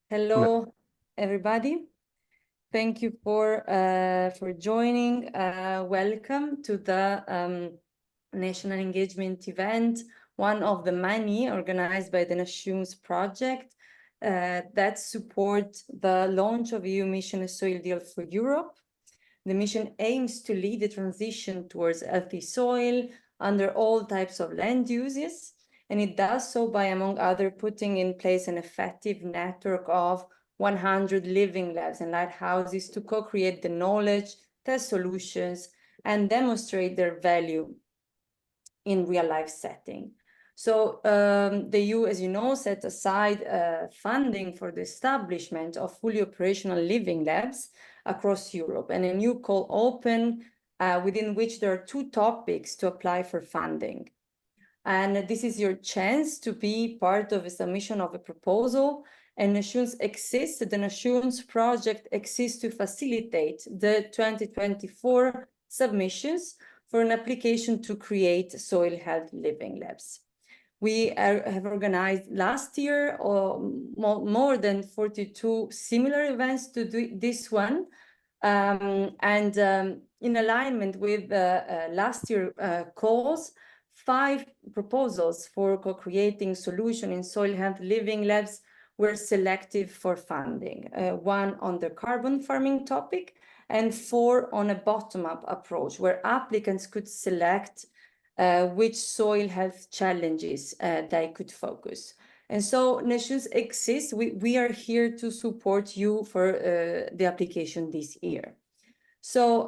Hello, everybody. Thank you for joining. Welcome to the National Engagement event, one of the many organized by the Nations Project that support the launch of EU mission A Soil Deal for Europe. The mission aims to lead the transition towards healthy soil under all types of land uses, and it does so by, among other, putting in place an effective network of 100 living labs and lighthouses to co-create the knowledge, test solutions, and demonstrate their value in real-life setting. So the EU, as you know, set aside funding for the establishment of fully operational living labs across Europe, and a new call open within which there are 2 topics to apply for funding. And this is your chance to be part of a submission of a proposal. And the Nations project exists to facilitate the 2024 submissions for an application to create soil health living labs. We have organized last year more than 42 similar events to this one. In alignment with last year's calls, 5 proposals for co-creating solution in soil health living labs were selected for funding. 1 on the carbon farming topic and 4 on a bottom-up approach where applicants could select which soil health challenges they could focus. And so Nations exists. We are here to support you for the application this year. So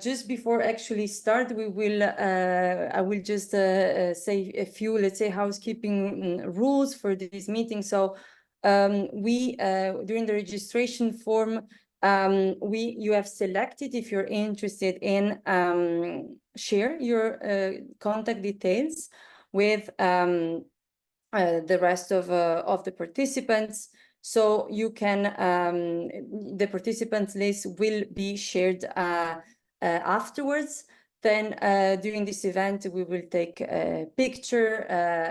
just before actually start, I will just say a few, let's say, housekeeping rules for this meeting. So during the registration form, you have selected, if you're interested in, share your contact details with the rest of the participants. So you can, the participants list will be shared afterwards. Then during this event, we will take a picture.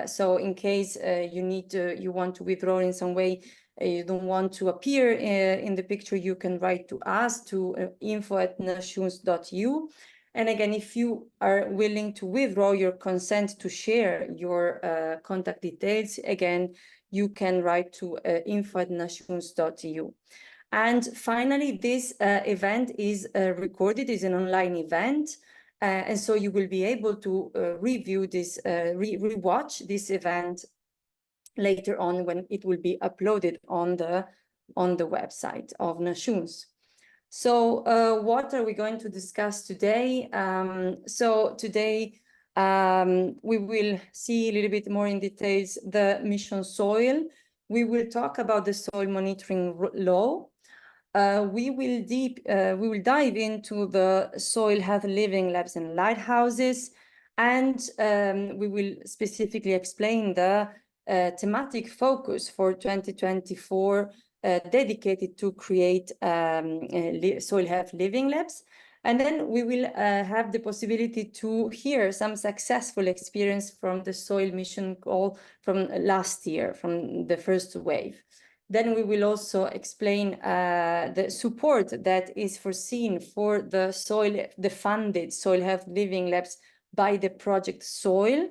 So in case you want to withdraw in some way, you don't want to appear in the picture, you can write to us to info@nations.eu. And again, if you are willing to withdraw your consent to share your contact details, again, you can write to info@nations.eu. And finally, this event is recorded, is an online event. And so you will be able to review this, rewatch this event later on when it will be uploaded on the website of Nations. So what are we going to discuss today? So today we will see a little bit more in details the mission soil. We will talk about the soil monitoring law. We will dive into the soil health living labs and lighthouses, and we will specifically explain the thematic focus for 2024 dedicated to create soil health living labs. And then we will have the possibility to hear some successful experience from the soil mission call from last year, from the first wave. Then we will also explain the support that is foreseen for the funded soil health living labs by the project Soil.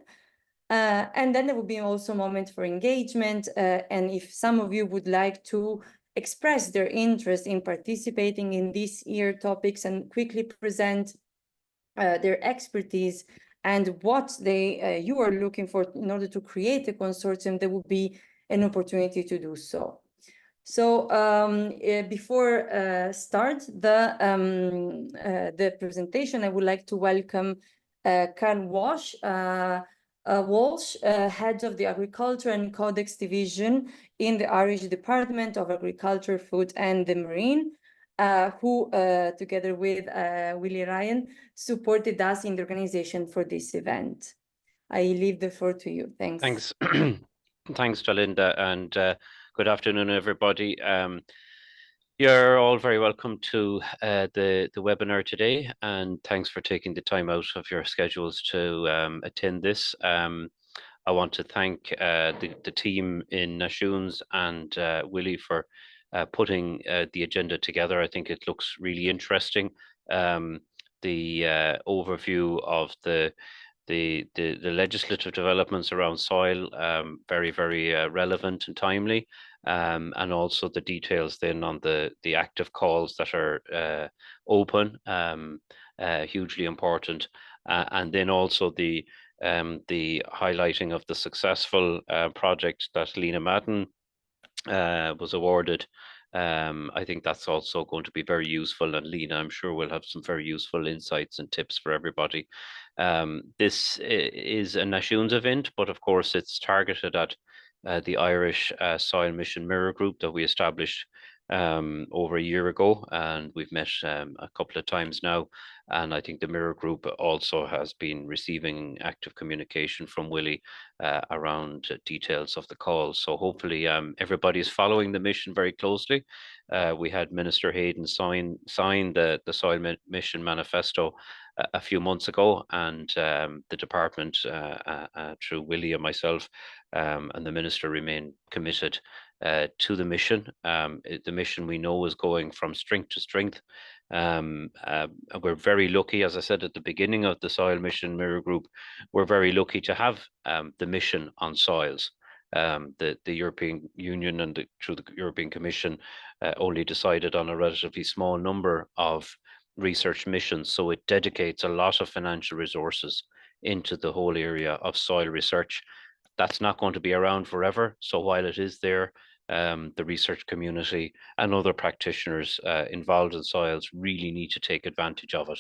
And then there will be also a moment for engagement. And if some of you would like to express their interest in participating in this year topics and quickly present their expertise and what you are looking for in order to create a consortium, there will be an opportunity to do so. So before start the presentation, I would like to welcome Carl Walsh, head of the Agriculture and Codex Division in the Irish Department of Agriculture, Food and the Marine, who, together with Willie Ryan, supported us in the organization for this event. I leave the floor to you. Thanks. Thanks. Thanks, Jalinda, and good afternoon, everybody. You're all very welcome to the webinar today, and thanks for taking the time out of your schedules to attend this. I want to thank the team in Nashoons and Willie for putting the agenda together. I think it looks really interesting. The overview of the legislative developments around soil, very, very relevant and timely, and also the details then on the active calls that are open, hugely important, and then also the highlighting of the successful project that Lena Madden was awarded. I think that's also going to be very useful, and Lena, I'm sure, will have some very useful insights and tips for everybody. This is a Nashoons event, but of course it's targeted at the Irish Soil Mission Mirror Group that we established over a year ago, and we've met a couple of times now. And I think the Mirror Group also has been receiving active communication from Willie around details of the call. So hopefully everybody is following the mission very closely. We had Minister Hayden sign the Soil Mission Manifesto a few months ago, and the department, through Willie and myself, and the minister, remain committed to the mission. The mission, we know, is going from strength to strength. We're very lucky, as I said at the beginning of the Soil Mission Mirror Group, we're very lucky to have the mission on soils. The European Union and through the European Commission only decided on a relatively small number of research missions, so it dedicates a lot of financial resources into the whole area of soil research. That's not going to be around forever, so while it is there, the research community and other practitioners involved in soils really need to take advantage of it,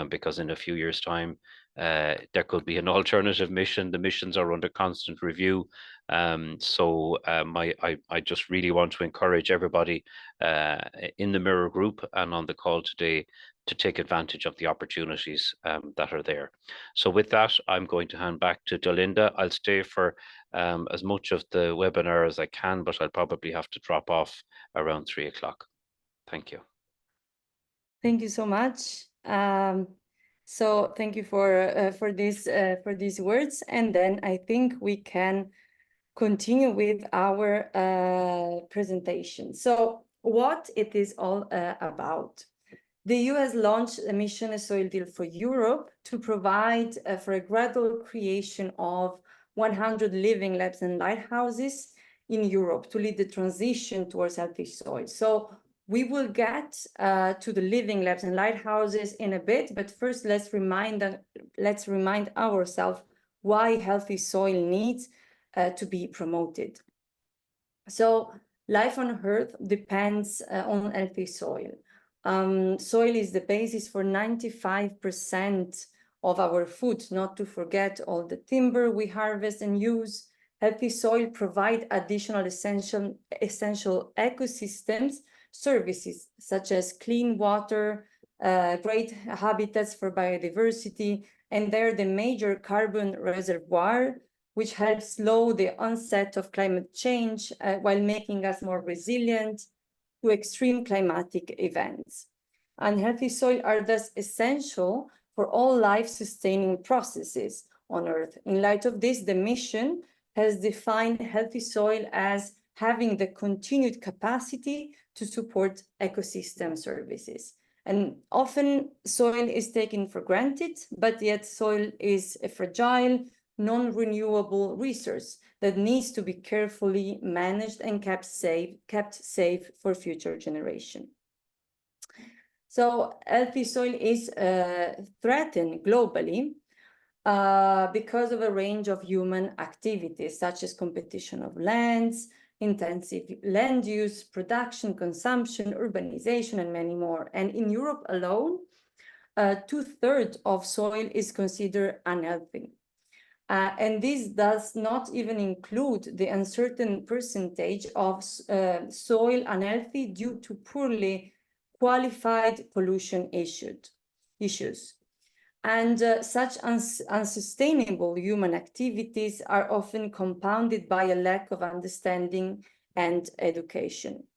because in a few years' time, there could be an alternative mission. The missions are under constant review. So I just really want to encourage everybody in the Mirror Group and on the call today to take advantage of the opportunities that are there. So with that, I'm going to hand back to Dalinda. I'll stay for as much of the webinar as I can, but I'll probably have to drop off around 3 o'clock. Thank you. Thank you so much. So thank you for these words, and then I think we can continue with our presentation. So what it is all about. The EU has launched a mission, a soil deal for Europe, to provide for a gradual creation of 100 living labs and lighthouses in Europe to lead the transition towards healthy soil. So we will get to the living labs and lighthouses in a bit, but first let's remind ourselves why healthy soil needs to be promoted. So life on Earth depends on healthy soil. Soil is the basis for 95% of our food, not to forget all the timber we harvest and use. Healthy soil provide additional essential ecosystems services, such as clean water, great habitats for biodiversity, and they're the major carbon reservoir, which helps slow the onset of climate change while making us more resilient to extreme climatic events. And healthy soil are thus essential for all life-sustaining processes on Earth. In light of this, the mission has defined healthy soil as having the continued capacity to support ecosystem services. And often soil is taken for granted, but yet soil is a fragile, non-renewable resource that needs to be carefully managed and kept safe for future generation. So healthy soil is threatened globally because of a range of human activities, such as competition of lands, intensive land use, production, consumption, urbanization, and many more. And in Europe alone, 2/3 of soil is considered unhealthy. And this does not even include the uncertain percentage of soil unhealthy due to poorly qualified pollution issues. And such unsustainable human activities are often compounded by a lack of understanding and education.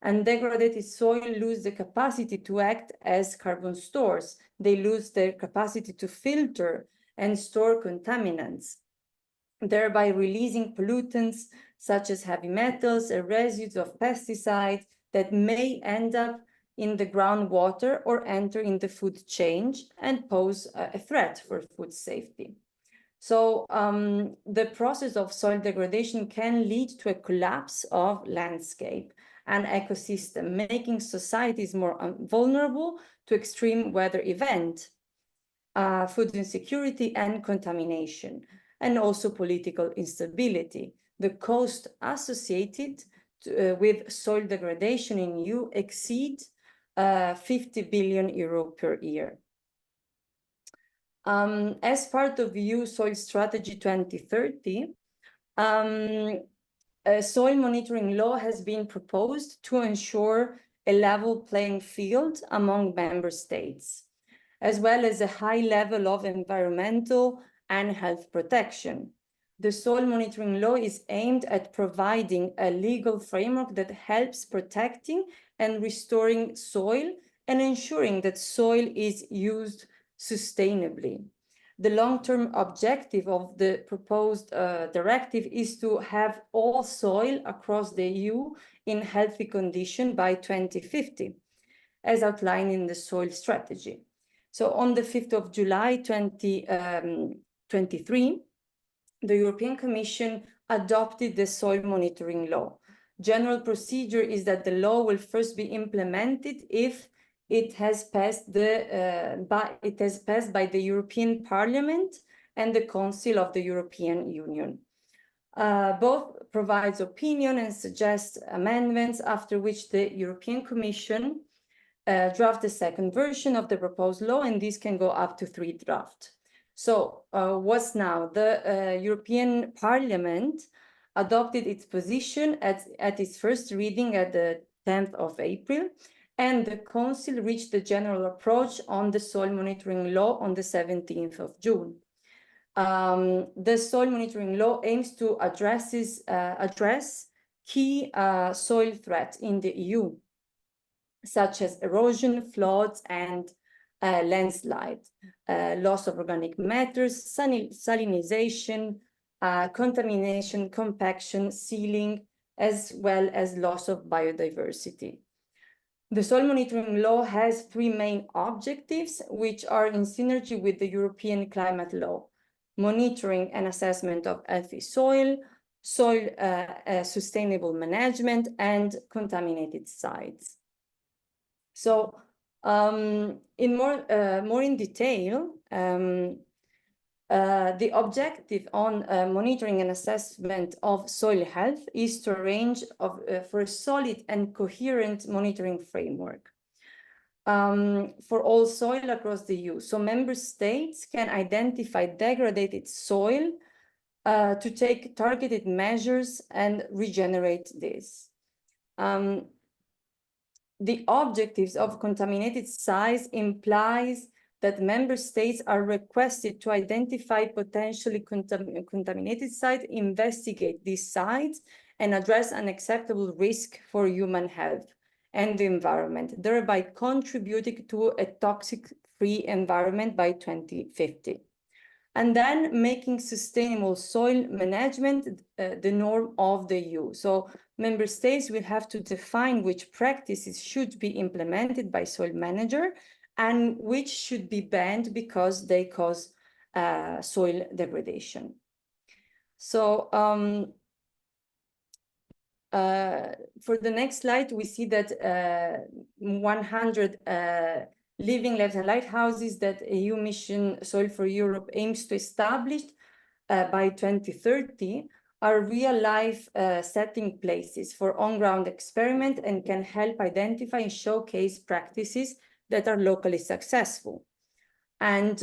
And degraded soil lose the capacity to act as carbon stores. They lose their capacity to filter and store contaminants. thereby releasing pollutants such as heavy metals and residues of pesticides that may end up in the groundwater or enter in the food chain and pose a threat for food safety. So the process of soil degradation can lead to a collapse of landscape and ecosystem, making societies more vulnerable to extreme weather events, food insecurity and contamination, and also political instability. The cost associated with soil degradation in EU exceed 50 billion euro per year. As part of EU Soil Strategy 2030, a soil monitoring law has been proposed to ensure a level playing field among member states, as well as a high level of environmental and health protection. The soil monitoring law is aimed at providing a legal framework that helps protecting and restoring soil and ensuring that soil is used sustainably. The long-term objective of the proposed directive is to have all soil across the EU in healthy condition by 2050, as outlined in the soil strategy. So on the 5th of July 2023, the European Commission adopted the soil monitoring law. General procedure is that the law will first be implemented if it has passed by the European Parliament and the Council of the European Union. Both provides opinion and suggests amendments, after which the European Commission draft the second version of the proposed law, and this can go up to 3 drafts. So what's now? The European Parliament adopted its position at its first reading at the 10th of April, and the Council reached the general approach on the soil monitoring law on the 17th of June. The soil monitoring law aims to address key soil threats in the EU, such as erosion, floods, and landslide, loss of organic matters, salinization, contamination, compaction, sealing, as well as loss of biodiversity. The soil monitoring law has 3 main objectives, which are in synergy with the European climate law: monitoring and assessment of healthy soil, sustainable management, and contaminated sites. So in more in detail, the objective on monitoring and assessment of soil health is to arrange for a solid and coherent monitoring framework for all soil across the EU. So member states can identify degraded soil to take targeted measures and regenerate this. The objectives of contaminated sites implies that member states are requested to identify potentially contaminated sites, investigate these sites, and address unacceptable risk for human health and the environment, thereby contributing to a toxic-free environment by 2050. And then making sustainable soil management the norm of the EU. So member states will have to define which practices should be implemented by soil manager and which should be banned because they cause soil degradation. So for the next slide, we see that 100 living labs and lighthouses that EU mission Soil for Europe aims to establish by 2030 are real-life setting places for on-ground experiment and can help identify and showcase practices that are locally successful. And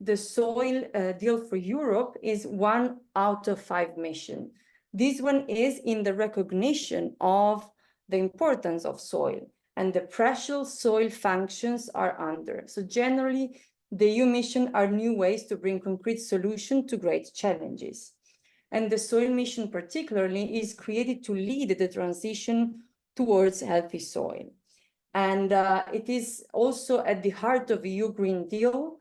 the Soil Deal for Europe is 1 out of 5 missions. This one is in the recognition of the importance of soil and the pressure soil functions are under. So generally, the EU mission are new ways to bring concrete solutions to great challenges. And the soil mission particularly is created to lead the transition towards healthy soil. And it is also at the heart of EU Green Deal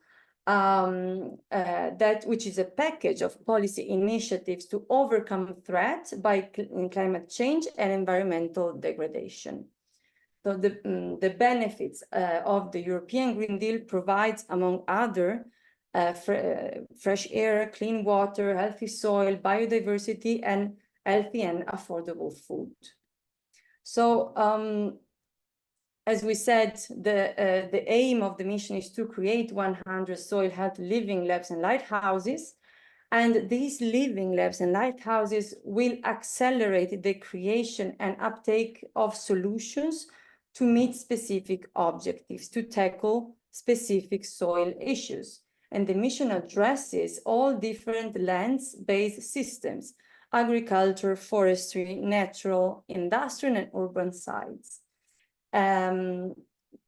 that which is a package of policy initiatives to overcome threats by climate change and environmental degradation. So the benefits of the European Green Deal provides, among other, fresh air, clean water, healthy soil, biodiversity, and healthy and affordable food. So as we said, the aim of the mission is to create 100 soil health living labs and lighthouses. And these living labs and lighthouses will accelerate the creation and uptake of solutions to meet specific objectives, to tackle specific soil issues. And the mission addresses all different land-based systems: agriculture, forestry, natural, industrial, and urban sites.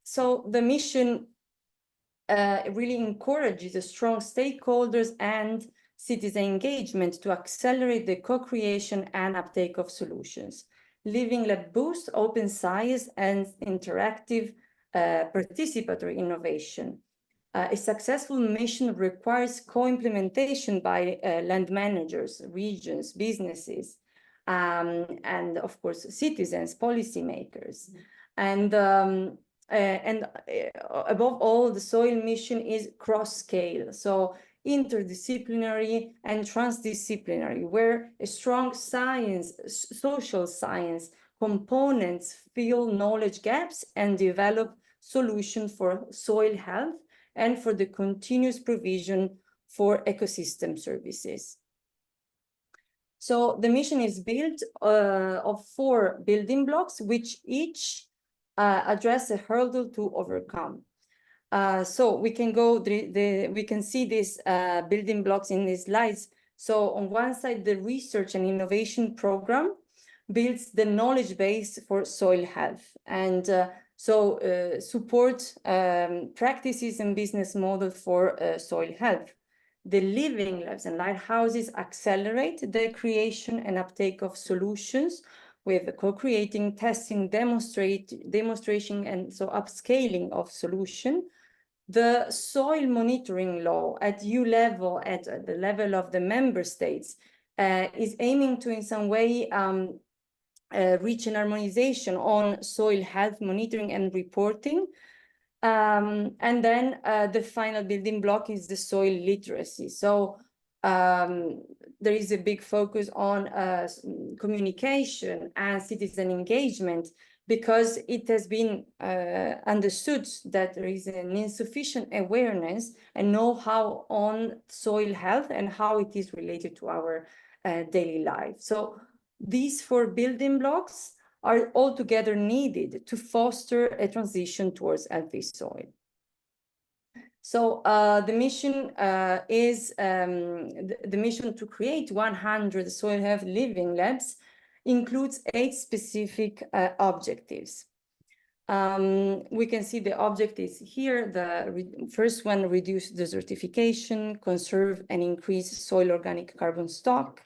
So the mission really encourages the strong stakeholders and citizen engagement to accelerate the co-creation and uptake of solutions. Living Lab boosts open science and interactive participatory innovation. A successful mission requires co-implementation by land managers, regions, businesses, and of course, citizens, policymakers. And above all, the soil mission is cross-scale, so interdisciplinary and transdisciplinary, where a strong science, social science components fill knowledge gaps and develop solutions for soil health and for the continuous provision for ecosystem services. So the mission is built of 4 building blocks, which each address a hurdle to overcome. So we can go, we can see these building blocks in these slides. So on one side, the research and innovation program builds the knowledge base for soil health, and support practices and business model for soil health. The living labs and lighthouses accelerate the creation and uptake of solutions with co-creating, testing, demonstration, and so upscaling of solution. The soil monitoring law at EU level, at the level of the member states, is aiming to in some way reach an harmonization on soil health monitoring and reporting. And then the final building block is the soil literacy. So there is a big focus on communication and citizen engagement, because it has been understood that there is an insufficient awareness and know-how on soil health and how it is related to our daily life. So these 4 building blocks are altogether needed to foster a transition towards healthy soil. So the mission is the mission to create 100 soil health living labs includes 8 specific objectives. We can see the objectives here. The first one: reduce desertification, conserve and increase soil organic carbon stock,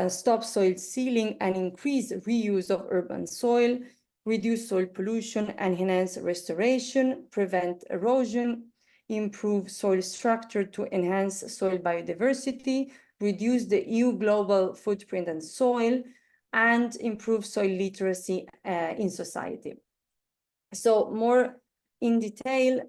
stop soil sealing and increase reuse of urban soil, reduce soil pollution and enhance restoration, prevent erosion, improve soil structure to enhance soil biodiversity, reduce the EU global footprint on soil, and improve soil literacy in society. So more in detail,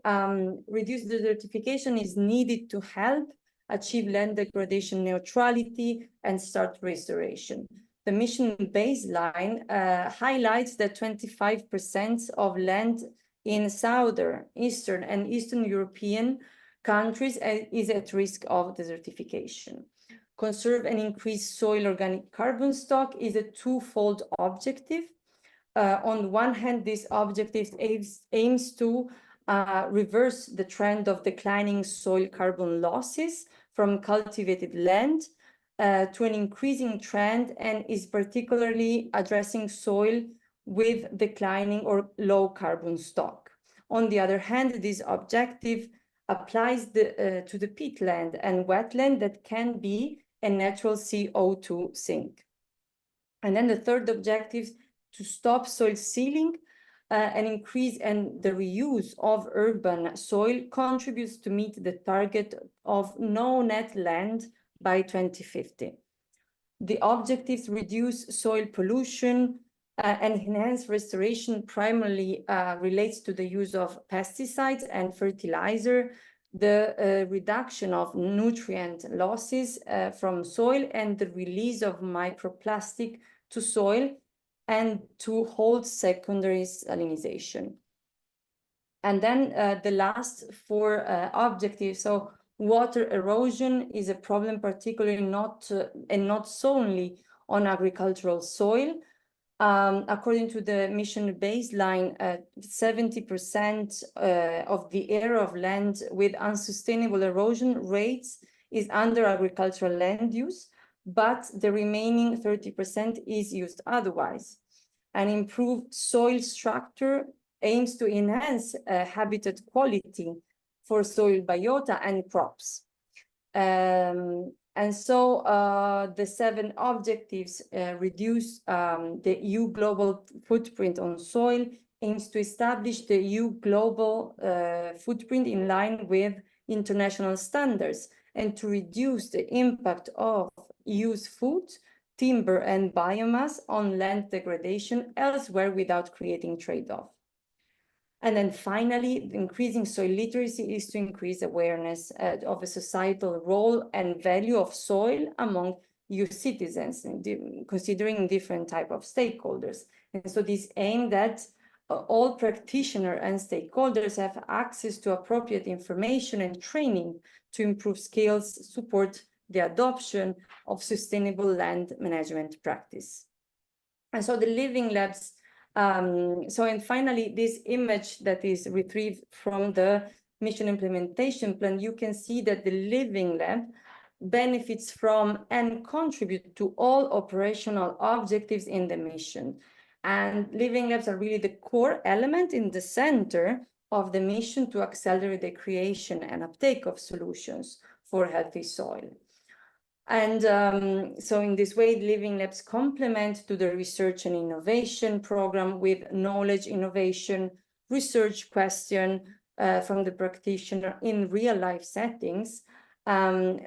reduce desertification is needed to help achieve land degradation neutrality and start restoration. The mission baseline highlights that 25% of land in southern, eastern, and eastern European countries is at risk of desertification. Conserve and increase soil organic carbon stock is a twofold objective. On one hand, this objective aims to reverse the trend of declining soil carbon losses from cultivated land to an increasing trend, and is particularly addressing soil with declining or low carbon stock. On the other hand, this objective applies to the peatland and wetland that can be a natural CO2 sink. And then the third objective, to stop soil sealing, an increase in the reuse of urban soil contributes to meet the target of no net land by 2050. The objectives reduce soil pollution and enhance restoration primarily relates to the use of pesticides and fertilizer, the reduction of nutrient losses from soil, and the release of microplastic to soil and to hold secondary salinization. And then the last four objectives. So water erosion is a problem, particularly not solely on agricultural soil. According to the mission baseline, 70% of the area of land with unsustainable erosion rates is under agricultural land use, but the remaining 30% is used otherwise. An improved soil structure aims to enhance habitat quality for soil biota and crops. And so the 7 objectives reduce the EU global footprint on soil, aims to establish the EU global footprint in line with international standards, and to reduce the impact of EU's food, timber, and biomass on land degradation elsewhere without creating trade-off. And then finally, increasing soil literacy is to increase awareness of a societal role and value of soil among EU citizens, considering different type of stakeholders. And so this aim that all practitioners and stakeholders have access to appropriate information and training to improve skills, support the adoption of sustainable land management practice. And so the Living Labs, and finally, this image that is retrieved from the mission implementation plan, you can see that the Living Lab benefits from and contribute to all operational objectives in the mission. And Living Labs are really the core element in the center of the mission to accelerate the creation and uptake of solutions for healthy soil. And so in this way, Living Labs complement to the research and innovation program with knowledge innovation, research question from the practitioner in real life settings,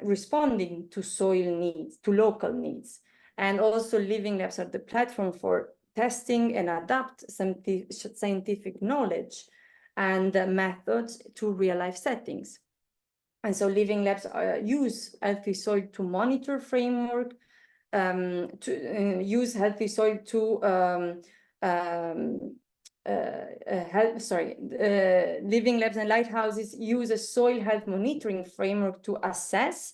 responding to soil needs, to local needs. And also Living Labs are the platform for testing and adapt scientific knowledge and methods to real life settings. And so Living Labs use healthy soil to monitor framework, use healthy soil to Living Labs and lighthouses use a soil health monitoring framework to assess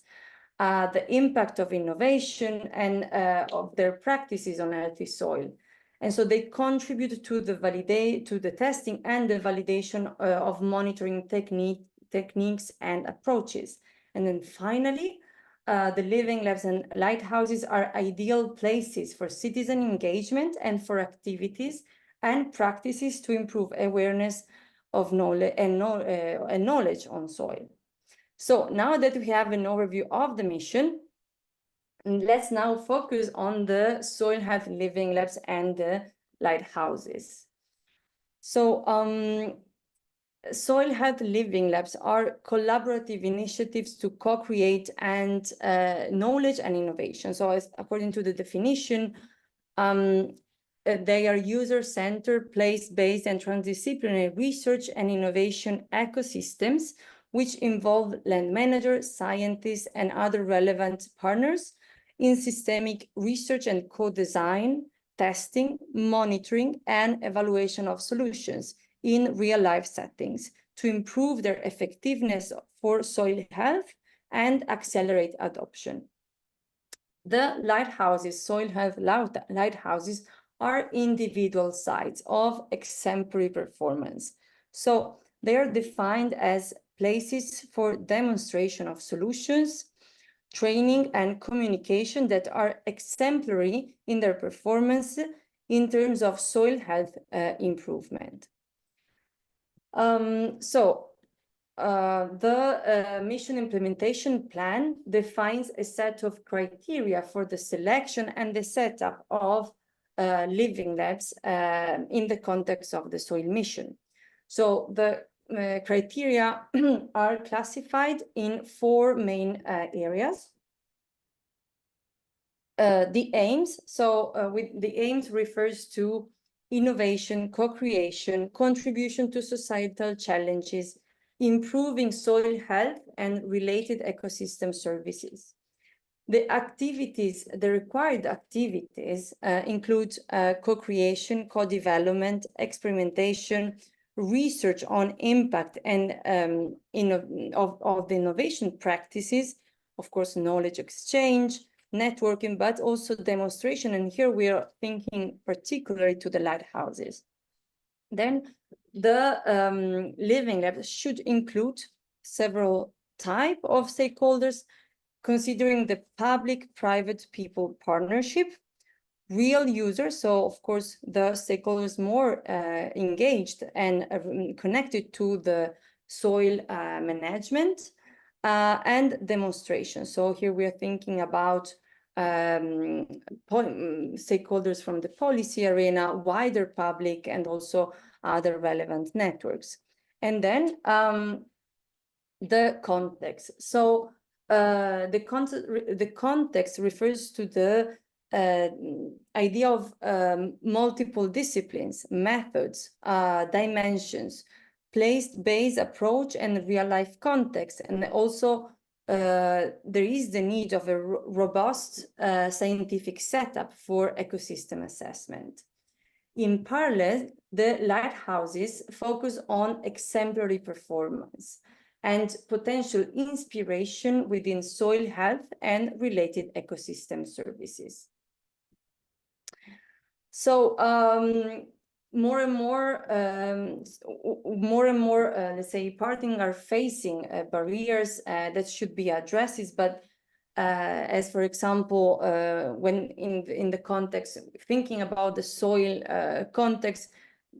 the impact of innovation and of their practices on healthy soil. And so they contribute to the testing and the validation of monitoring techniques and approaches. And then finally, the Living Labs and lighthouses are ideal places for citizen engagement and for activities and practices to improve awareness of knowledge and knowledge on soil. So now that we have an overview of the mission, let's now focus on the Soil Health Living Labs and the lighthouses. So Soil Health Living Labs are collaborative initiatives to co-create and knowledge and innovation. So according to the definition, they are user-centered, place-based, and transdisciplinary research and innovation ecosystems, which involve land managers, scientists, and other relevant partners in systemic research and co-design, testing, monitoring, and evaluation of solutions in real-life settings to improve their effectiveness for soil health and accelerate adoption. The lighthouses, soil health lighthouses, are individual sites of exemplary performance. So they are defined as places for demonstration of solutions, training, and communication that are exemplary in their performance in terms of soil health improvement. The mission implementation plan defines a set of criteria for the selection and the setup of living labs in the context of the soil mission. So the criteria are classified in 4 main areas. The aims, with the aims refers to innovation, co-creation, contribution to societal challenges, improving soil health and related ecosystem services. The activities, the required activities include co-creation, co-development, experimentation, research on impact and of the innovation practices, of course, knowledge exchange, networking, but also demonstration. And here we are thinking particularly to the lighthouses. Then the living lab should include several types of stakeholders, considering the public-private-people partnership, real users, so of course the stakeholders more engaged and connected to the soil management, and demonstration. So here we are thinking about stakeholders from the policy arena, wider public, and also other relevant networks. And then the context. So the context refers to the idea of multiple disciplines, methods, dimensions, place-based approach, and real-life context. And also there is the need of a robust scientific setup for ecosystem assessment. In parallel, the lighthouses focus on exemplary performance and potential inspiration within soil health and related ecosystem services. So more and more, let's say, partners are facing barriers that should be addressed, but as for example, when in the context, thinking about the soil context,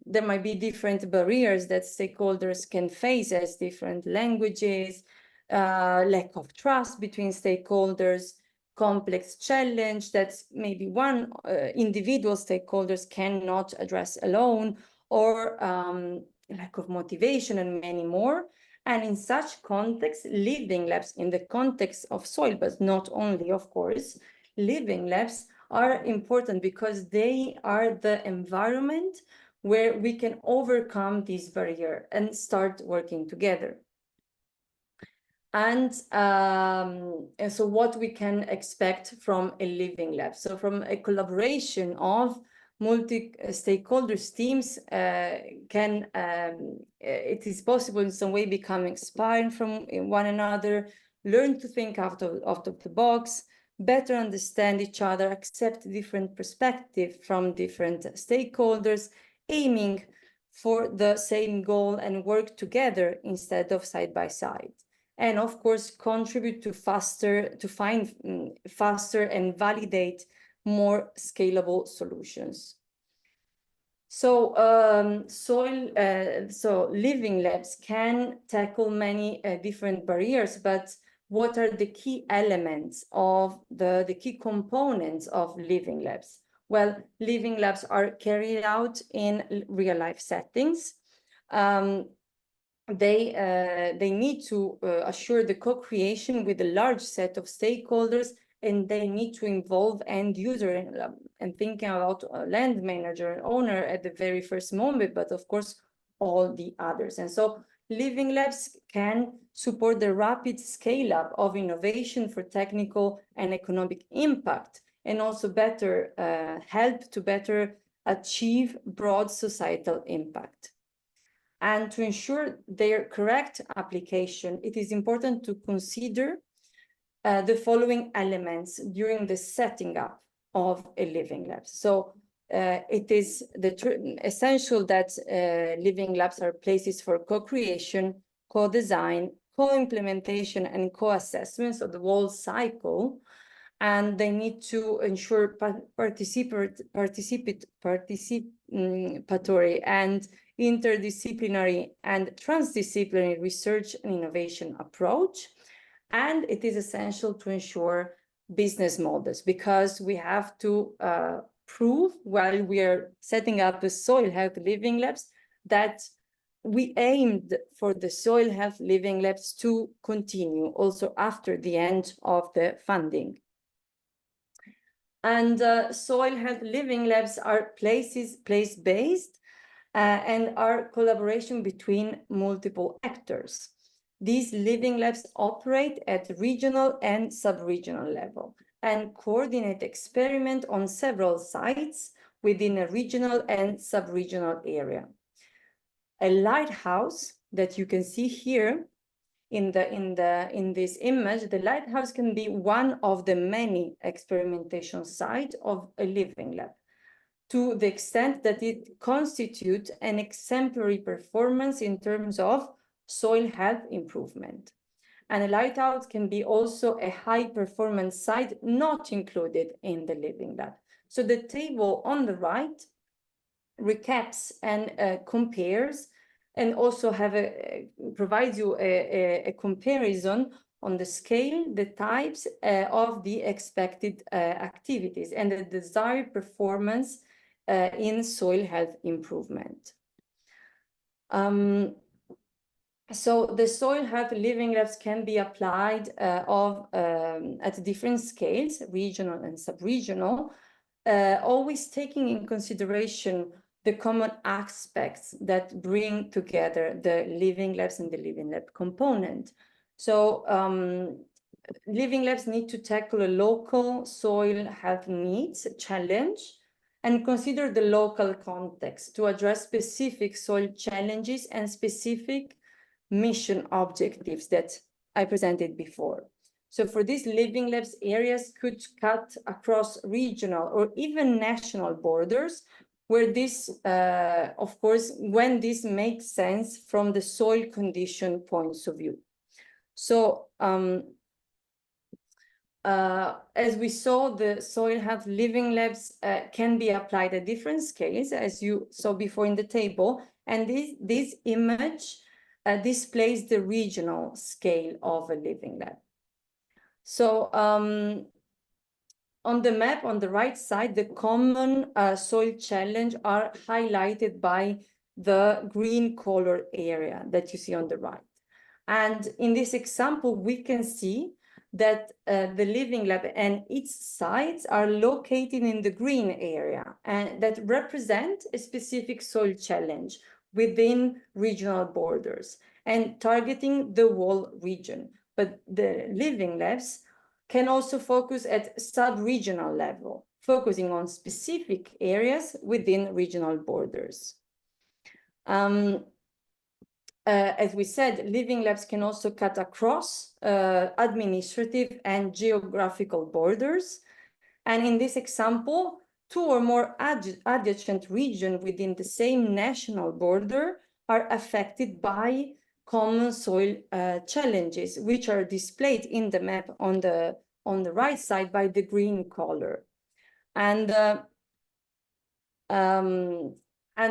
there might be different barriers that stakeholders can face, as different languages, lack of trust between stakeholders, complex challenge that maybe one individual stakeholders cannot address alone, or lack of motivation, and many more. And in such context, living labs in the context of soil, but not only, of course, living labs are important because they are the environment where we can overcome this barrier and start working together. And so what we can expect from a living lab. So from a collaboration of multi-stakeholders teams it is possible in some way become inspired from one another, learn to think out of the box, better understand each other, accept different perspectives from different stakeholders, aiming for the same goal and work together instead of side by side. And of course, contribute to find faster and validate more scalable solutions. So living labs can tackle many different barriers, but what are the key elements of the key components of living labs? Well, living labs are carried out in real life settings. They need to assure the co-creation with a large set of stakeholders, and they need to involve end user and thinking about a land manager and owner at the very first moment, but of course all the others. And so living labs can support the rapid scale up of innovation for technical and economic impact, and also better help to better achieve broad societal impact. And to ensure their correct application, it is important to consider the following elements during the setting up of a living lab. So it is essential that living labs are places for co-creation, co-design, co-implementation, and co-assessments of the whole cycle. And they need to ensure participatory and interdisciplinary and transdisciplinary research and innovation approach. And it is essential to ensure business models, because we have to prove, while we are setting up the soil health living labs, that we aimed for the soil health living labs to continue also after the end of the funding. And soil health living labs are place-based and are collaboration between multiple actors. These living labs operate at regional and sub-regional level and coordinate experiment on several sites within a regional and sub-regional area. A lighthouse that you can see here in this image, the lighthouse can be one of the many experimentation sites of a living lab, to the extent that it constitutes an exemplary performance in terms of soil health improvement. And a lighthouse can be also a high performance site not included in the living lab. So the table on the right recaps and compares, and also provides you a comparison on the scale, the types of the expected activities and the desired performance in soil health improvement. So the soil health living labs can be applied at different scales, regional and sub-regional, always taking in consideration the common aspects that bring together the living labs and the living lab component. So living labs need to tackle a local soil health needs challenge and consider the local context to address specific soil challenges and specific mission objectives that I presented before. So for these living labs, areas could cut across regional or even national borders, where this, of course, when this makes sense from the soil condition points of view. So as we saw, the soil health living labs can be applied at different scales, as you saw before in the table. And this image displays the regional scale of a living lab. So on the map, on the right side, the common soil challenge are highlighted by the green color area that you see on the right. And in this example, we can see that the living lab and its sites are located in the green area, and that represent a specific soil challenge within regional borders and targeting the whole region. But the living labs can also focus at sub-regional level, focusing on specific areas within regional borders. As we said, living labs can also cut across administrative and geographical borders. And in this example, two or more adjacent regions within the same national border are affected by common soil challenges, which are displayed in the map on the right side by the green color. And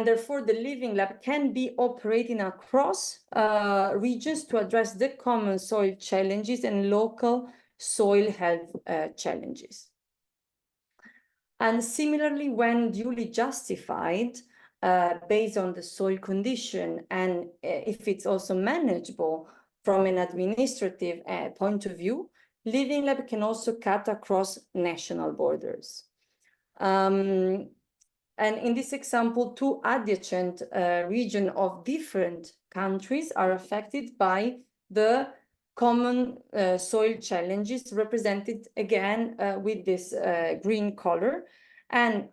therefore, the living lab can be operating across regions to address the common soil challenges and local soil health challenges. And similarly, when duly justified, based on the soil condition, and if it's also manageable from an administrative point of view, living lab can also cut across national borders. And in this example, two adjacent regions of different countries are affected by the common soil challenges represented again with this green color. And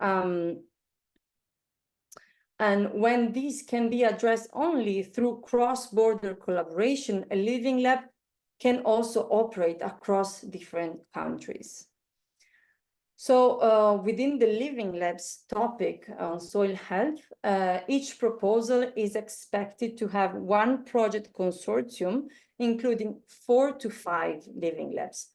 when these can be addressed only through cross-border collaboration, a living lab can also operate across different countries. So within the living labs topic on soil health, each proposal is expected to have one project consortium, including 4 to 5 living labs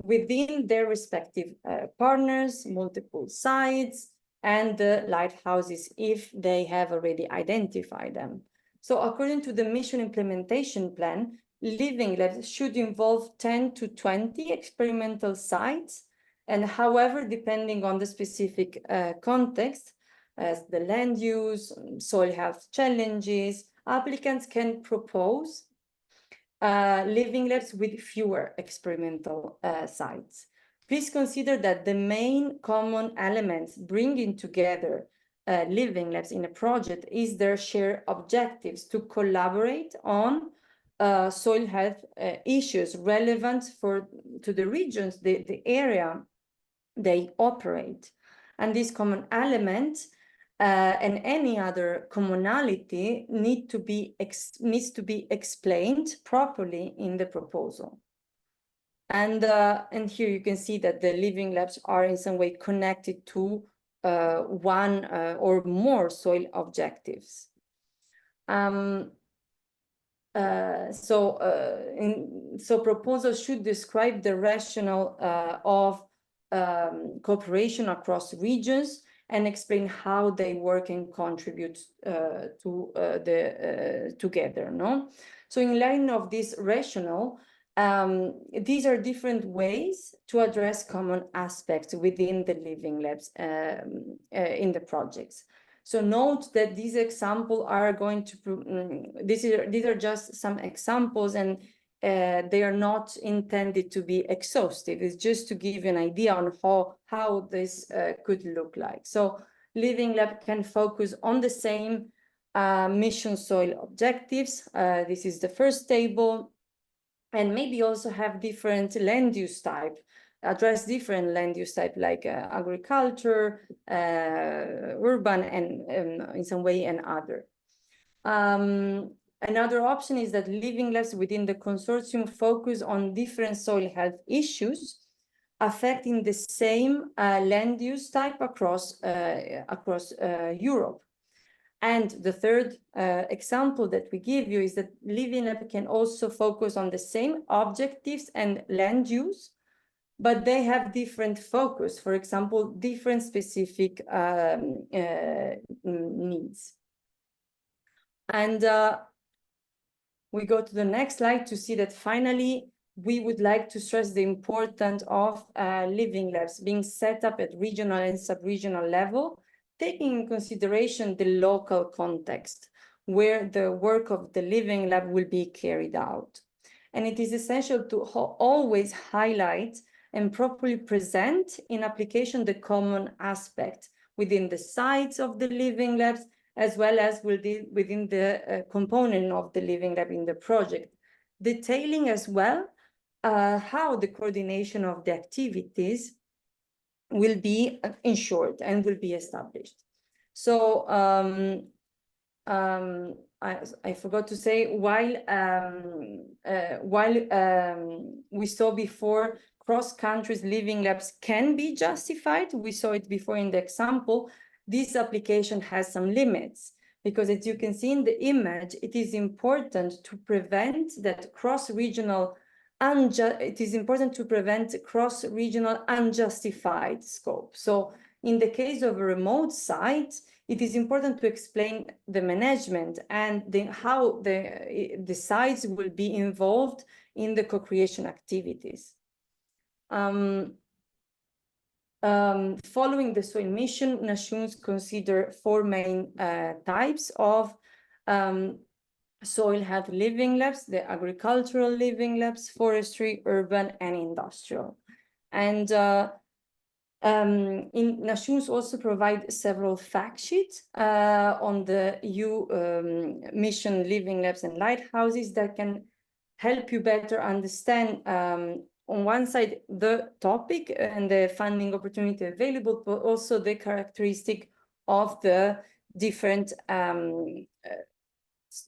within their respective partners, multiple sites, and the lighthouses if they have already identified them. So according to the mission implementation plan, living labs should involve 10 to 20 experimental sites And however, depending on the specific context, as the land use, soil health challenges, applicants can propose living labs with fewer experimental sites. Please consider that the main common elements bringing together living labs in a project is their shared objectives to collaborate on soil health issues relevant to the regions, the area they operate. And these common elements and any other commonality needs to be explained properly in the proposal. And here you can see that the living labs are in some way connected to one or more soil objectives. So proposals should describe the rationale of cooperation across regions and explain how they work and contribute together. No, so in line of this rationale, these are different ways to address common aspects within the living labs in the projects. So note that these examples are going to, these are just some examples, and they are not intended to be exhaustive. It's just to give you an idea on how this could look like. So Living Lab can focus on the same mission soil objectives. This is the first table, and maybe also have different land use type, address different land use type like agriculture, urban, and in some way and other. Another option is that living labs within the consortium focus on different soil health issues affecting the same land use type across Europe. And the third example that we give you is that Living Lab can also focus on the same objectives and land use, but they have different focus, for example, different specific needs. And we go to the next slide to see that finally, we would like to stress the importance of living labs being set up at regional and sub-regional level, taking in consideration the local context where the work of the living lab will be carried out. And it is essential to always highlight and properly present in application the common aspect within the sites of the living labs, as well as within the component of the living lab in the project, detailing as well how the coordination of the activities will be ensured and will be established. So I forgot to say, while we saw before cross countries living labs can be justified, we saw it before in the example, this application has some limits, because as you can see in the image, it is important to prevent that cross-regional unjustified scope. So in the case of a remote site, it is important to explain the management and how the sites will be involved in the co-creation activities. Following the soil mission, nations consider four main types of soil health living labs: the agricultural living labs, forestry, urban, and industrial. And nations also provide several fact sheets on the EU mission living labs and lighthouses that can help you better understand on one side the topic and the funding opportunity available, but also the characteristic of the different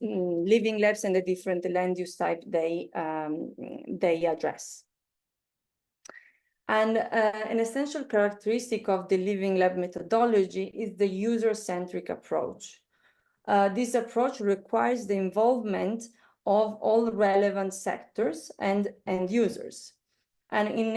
living labs and the different land use type they address. And an essential characteristic of the living lab methodology is the user-centric approach. This approach requires the involvement of all relevant sectors and users. And in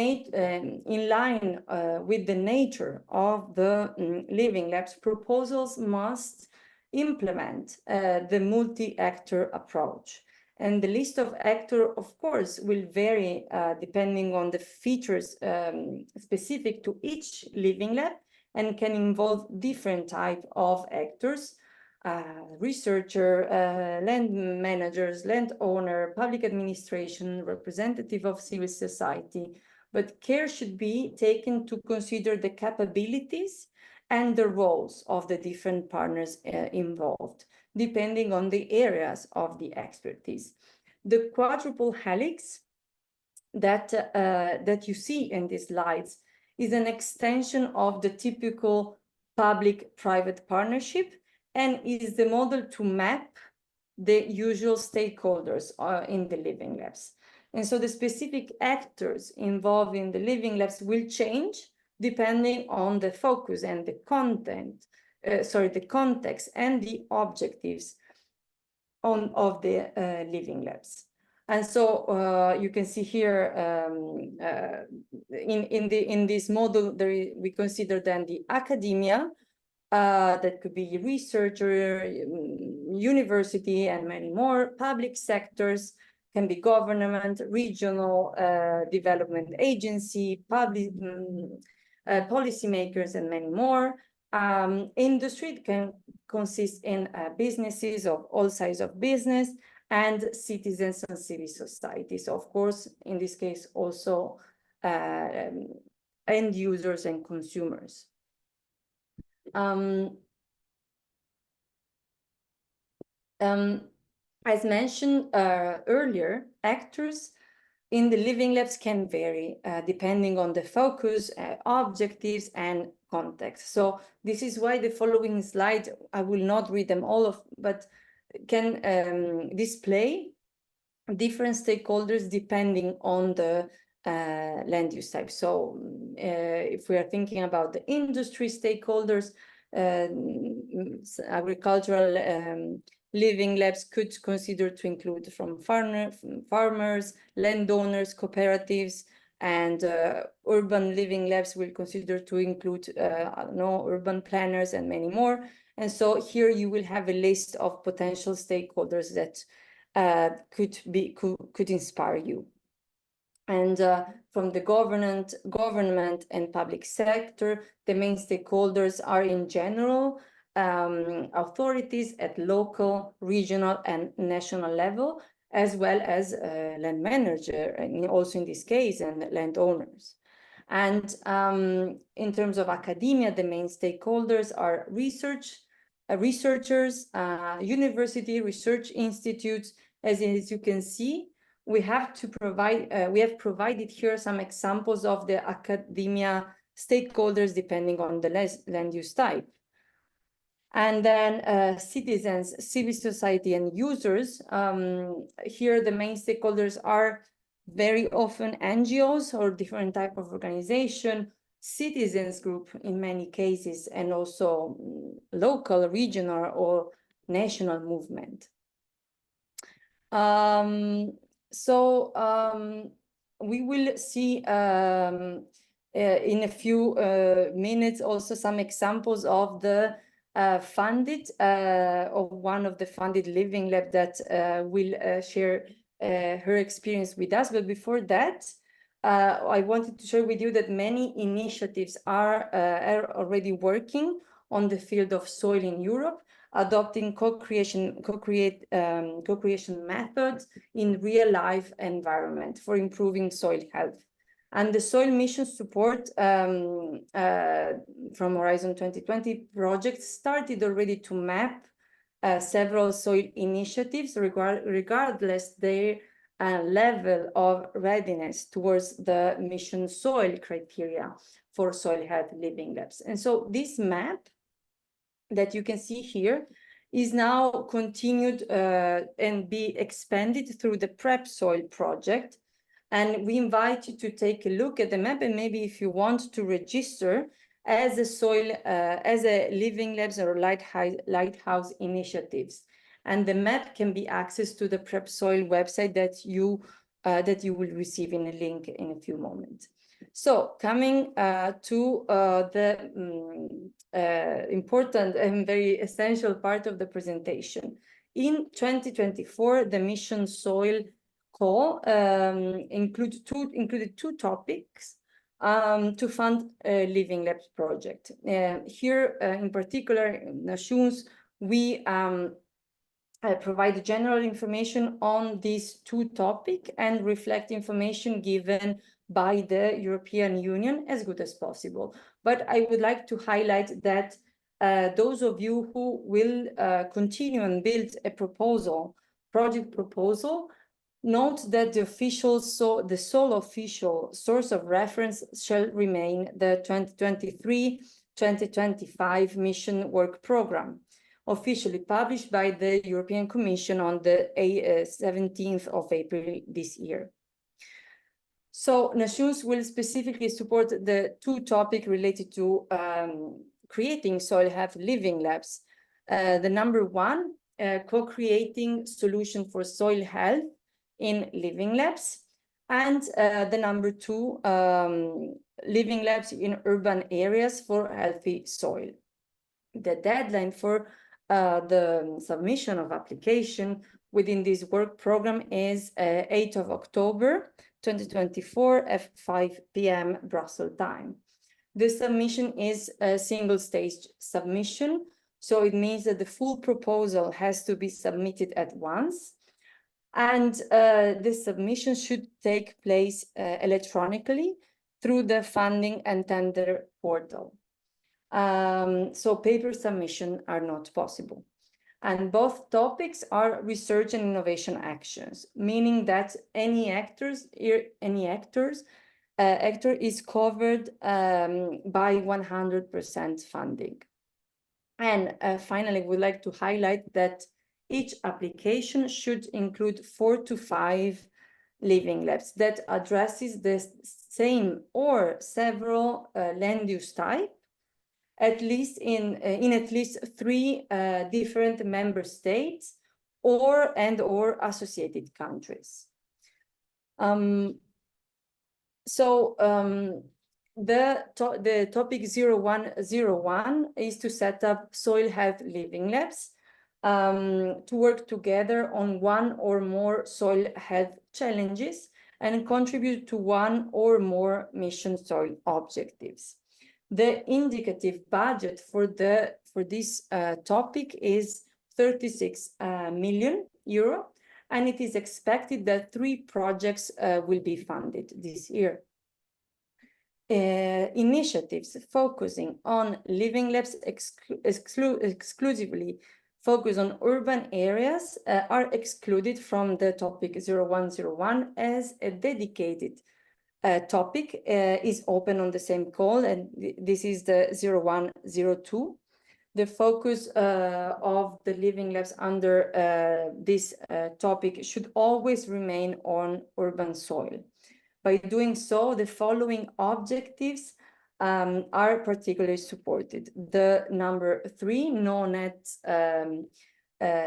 line with the nature of the living labs, proposals must implement the multi-actor approach. And the list of actors, of course, will vary depending on the features specific to each living lab, and can involve different type of actors, researcher, land managers, landowner, public administration, representative of civil society. But care should be taken to consider the capabilities and the roles of the different partners involved, depending on the areas of the expertise. The quadruple helix that you see in these slides is an extension of the typical public-private partnership, and is the model to map the usual stakeholders in the living labs. And so the specific actors involved in the living labs will change depending on the focus and the content, the context and the objectives of the living labs. And so you can see here in this model, we consider then the academia, that could be researcher, university, and many more. Public sectors can be government, regional development agency, public policymakers, and many more. Industry can consist in businesses of all sizes of business, and citizens and civil societies. Of course, in this case, also end users and consumers. As mentioned earlier, actors in the living labs can vary depending on the focus, objectives, and context. So this is why the following slide, I will not read them all, but can display different stakeholders depending on the land use type. So if we are thinking about the industry stakeholders, agricultural living labs could consider to include from farmers, landowners, cooperatives, and urban living labs will consider to include urban planners and many more. And so here you will have a list of potential stakeholders that could inspire you. And from the government and public sector, the main stakeholders are in general authorities at local, regional, and national level, as well as land manager, and also in this case, and landowners. And in terms of academia, the main stakeholders are researchers, university research institutes. As you can see, we have provided here some examples of the academia stakeholders depending on the land use type. And then citizens, civil society, and users. Here, the main stakeholders are very often NGOs or different type of organization, citizens group in many cases, and also local, regional, or national movement. We will see in a few minutes also some examples of the of one of the funded living lab that will share her experience with us. But before that, I wanted to share with you that many initiatives are already working on the field of soil in Europe, adopting co-creation methods in real life environment for improving soil health. And the soil mission support from Horizon 2020 project started already to map several soil initiatives regardless their level of readiness towards the mission soil criteria for soil health living labs. And so this map that you can see here is now continued and be expanded through the Prep Soil project. And we invite you to take a look at the map, and maybe if you want to register as a living labs or lighthouse initiatives. And the map can be accessed to the Prep Soil website that you will receive in a link in a few moments. So coming to the important and very essential part of the presentation, In 2024, the mission soil call included two topics to fund a Living Labs project. Here, in particular, in Nations, we provide general information on these two topics and reflect information given by the European Union as good as possible. But I would like to highlight that those of you who will continue and build a project proposal, note that the sole official source of reference shall remain the 2023-2025 Mission Work Programme, officially published by the European Commission on the 17th of April this year. So Nations will specifically support the two topics related to creating soil health living labs. The number one, co-creating solution for soil health in living labs, and the number two, living labs in urban areas for healthy soil. The deadline for the submission of application within this work program is 8th of October 2024 at 5 p.m. Brussels time. The submission is a single-stage submission, so it means that the full proposal has to be submitted at once, and this submission should take place electronically through the funding and tender portal. So paper submission are not possible. And both topics are research and innovation actions, meaning that any actor is covered by 100% funding. And finally, we'd like to highlight that each application should include 4 to 5 living labs that addresses the same or several land use type, at least in at least 3 different member states or associated countries. The topic 0101 is to set up soil health living labs to work together on one or more soil health challenges and contribute to one or more mission soil objectives. The indicative budget for this topic is 36 million euro, and it is expected that 3 projects will be funded this year. Initiatives focusing on living labs exclusively focus on urban areas are excluded from the topic 0101 as a dedicated topic is open on the same call, and this is the 0102. The focus of the living labs under this topic should always remain on urban soil. By doing so, the following objectives are particularly supported. The number 3, no net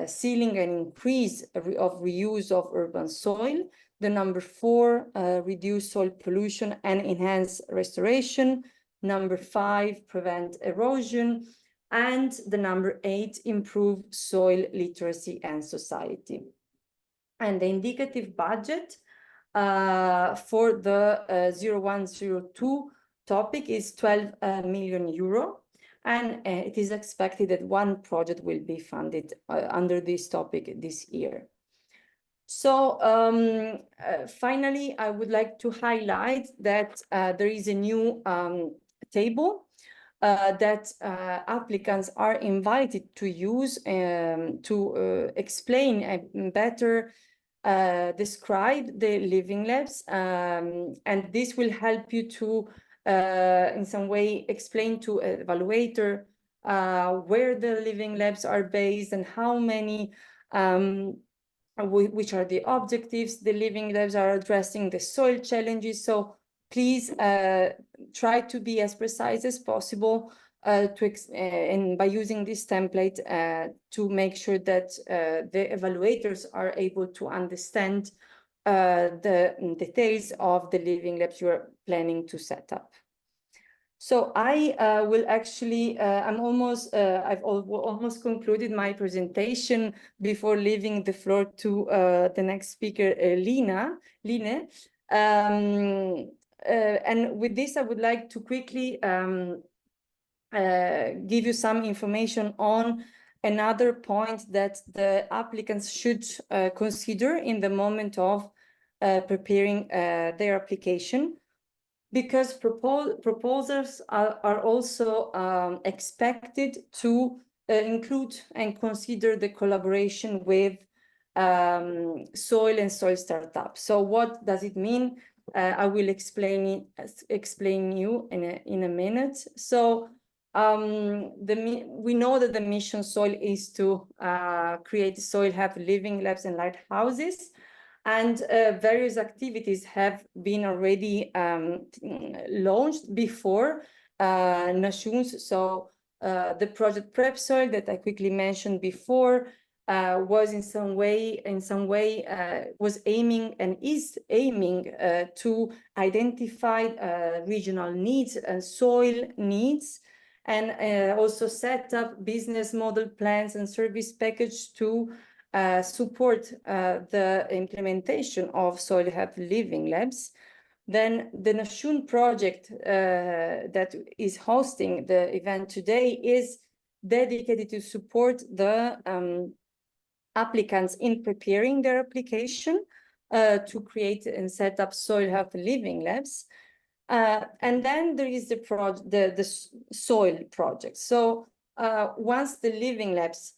sealing and increase of reuse of urban soil. The number 4, reduce soil pollution and enhance restoration. Number 5, prevent erosion. And the number 8, improve soil literacy and society. And the indicative budget for the 0102 topic is 12 million euro. And it is expected that 1 project will be funded under this topic this year. So finally, I would like to highlight that there is a new table that applicants are invited to use to explain and better describe the living labs. And this will help you to, in some way, explain to an evaluator where the living labs are based and how many which are the objectives the living labs are addressing, the soil challenges. So please try to be as precise as possible and by using this template to make sure that the evaluators are able to understand the details of the living labs you are planning to set up. So I will actually, I've almost concluded my presentation before leaving the floor to the next speaker, Line. And with this, I would like to quickly give you some information on another point that the applicants should consider in the moment of preparing their application, because proposals are also expected to include and consider the collaboration with soil and soil startups. So what does it mean? I will explain you in a minute. So we know that the mission soil is to create soil health living labs and lighthouses. And various activities have been already launched before Nations. So the project Prep Soil that I quickly mentioned before was in some way was aiming and is aiming to identify regional needs and soil needs, and also set up business model plans and service package to support the implementation of soil health living labs. Then the Nashun project that is hosting the event today is dedicated to support the applicants in preparing their application to create and set up soil health living labs. And then there is the soil project. So once the living labs,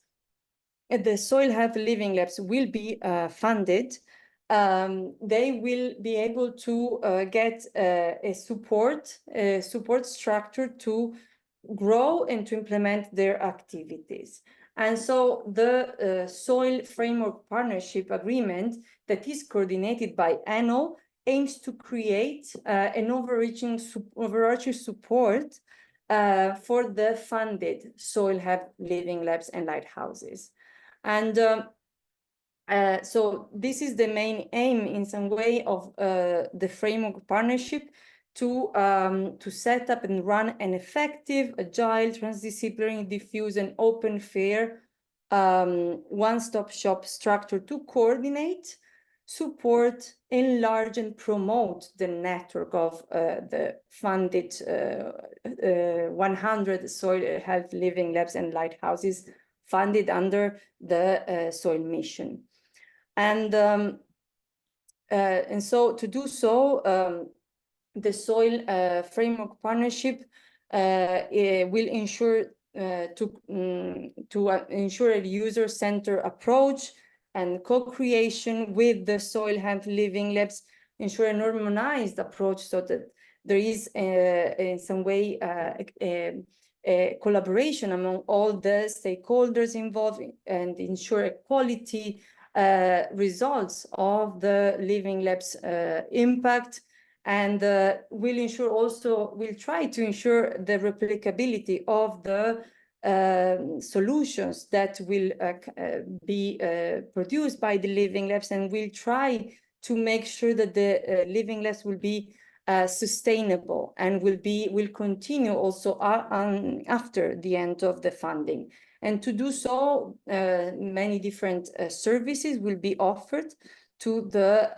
the soil health living labs will be funded, they will be able to get a support structure to grow and to implement their activities. And so the Soil Framework Partnership Agreement that is coordinated by ANO aims to create an overarching support for the funded soil health living labs and lighthouses. And so this is the main aim in some way of the framework partnership to set up and run an effective, agile, transdisciplinary, diffuse, and open, fair one-stop shop structure to coordinate, support, enlarge, and promote the network of the funded 100 soil health living labs and lighthouses funded under the soil mission. And so to do so, the soil framework partnership will ensure to ensure a user-centered approach and co-creation with the soil health living labs, ensure a normalized approach so that there is in some way a collaboration among all the stakeholders involved, and ensure a quality results of the living labs impact, and will try to ensure the replicability of the solutions that will be produced by the living labs, and will try to make sure that the living labs will be sustainable and will continue also after the end of the funding. And to do so, many different services will be offered to the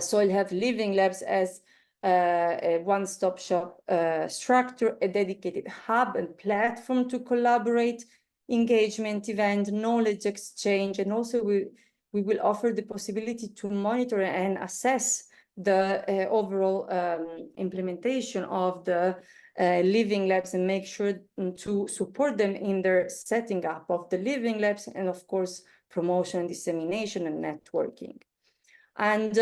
soil health living labs as a one-stop shop structure, a dedicated hub and platform to collaborate, engagement event, knowledge exchange, and also we will offer the possibility to monitor and assess the overall implementation of the living labs, and make sure to support them in their setting up of the living labs, and of course promotion, dissemination, and networking. And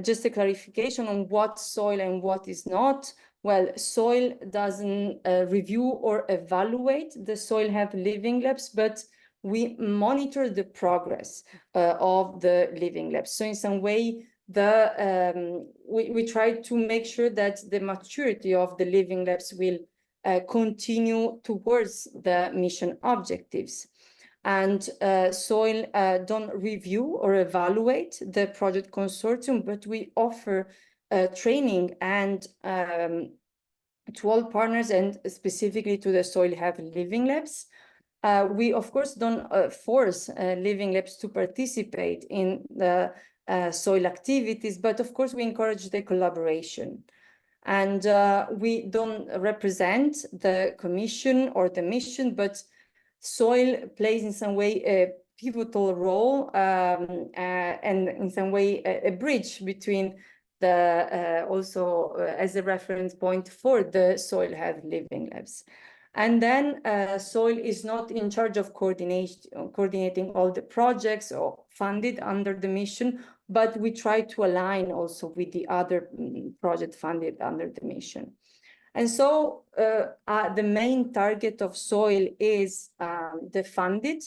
just a clarification on what soil and what is not. Well, soil doesn't review or evaluate the soil health living labs, but we monitor the progress of the living labs. So in some way, we try to make sure that the maturity of the living labs will continue towards the mission objectives. And soil don't review or evaluate the project consortium, but we offer training and to all partners and specifically to the Soil Health Living Labs. We, of course, don't force Living Labs to participate in the soil activities, but of course, we encourage the collaboration. And we don't represent the commission or the mission, but soil plays in some way a pivotal role and in some way a bridge between the also as a reference point for the Soil Health Living Labs. And then soil is not in charge of coordinating all the projects or funded under the mission, but we try to align also with the other project funded under the mission. And so the main target of soil is the funded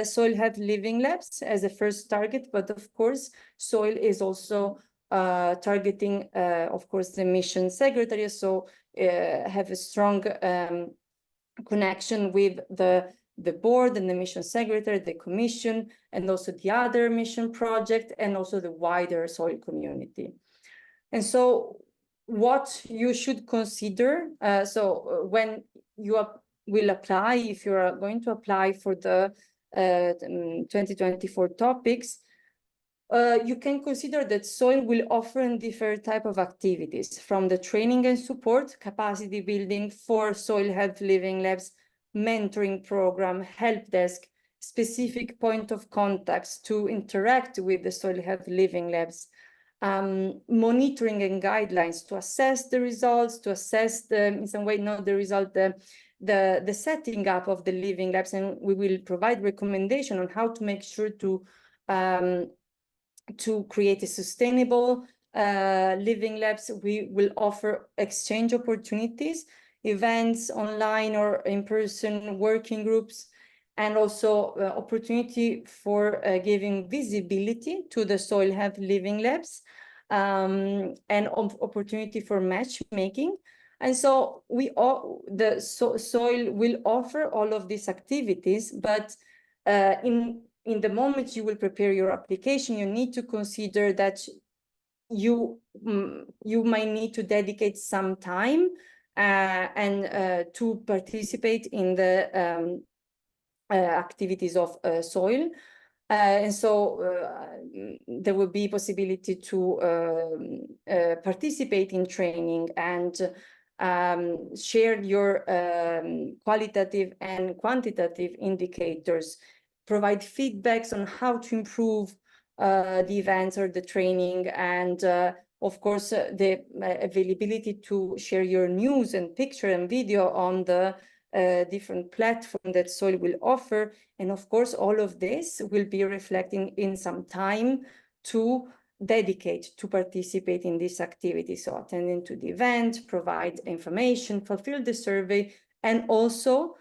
Soil Health Living Labs as a first target, but of course, soil is also targeting, of course, the mission secretary, so have a strong connection with the board and the mission secretary, the commission, and also the other mission project, and also the wider soil community. And so what you should consider, when you will apply, if you are going to apply for the 2024 topics, you can consider that soil will offer different type of activities, from the training and support, capacity building for Soil Health Living Labs, mentoring program, help desk, specific point of contacts to interact with the Soil Health Living Labs, monitoring and guidelines to assess the results, to assess in some way, not the result, the setting up of the living labs, and we will provide recommendation on how to make sure to create a sustainable living labs. We will offer exchange opportunities, events online or in-person working groups, and also opportunity for giving visibility to the Soil Health Living Labs, and opportunity for matchmaking. And so soil will offer all of these activities, but in the moment you will prepare your application, you need to consider that you might need to dedicate some time and to participate in the activities of soil. And so there will be possibility to participate in training and share your qualitative and quantitative indicators, provide feedbacks on how to improve the events or the training, and of course the availability to share your news and picture and video on the different platform that soil will offer. And of course all of this will be reflecting in some time to dedicate to participate in this activity, so attending to the event, provide information, fulfill the survey, and also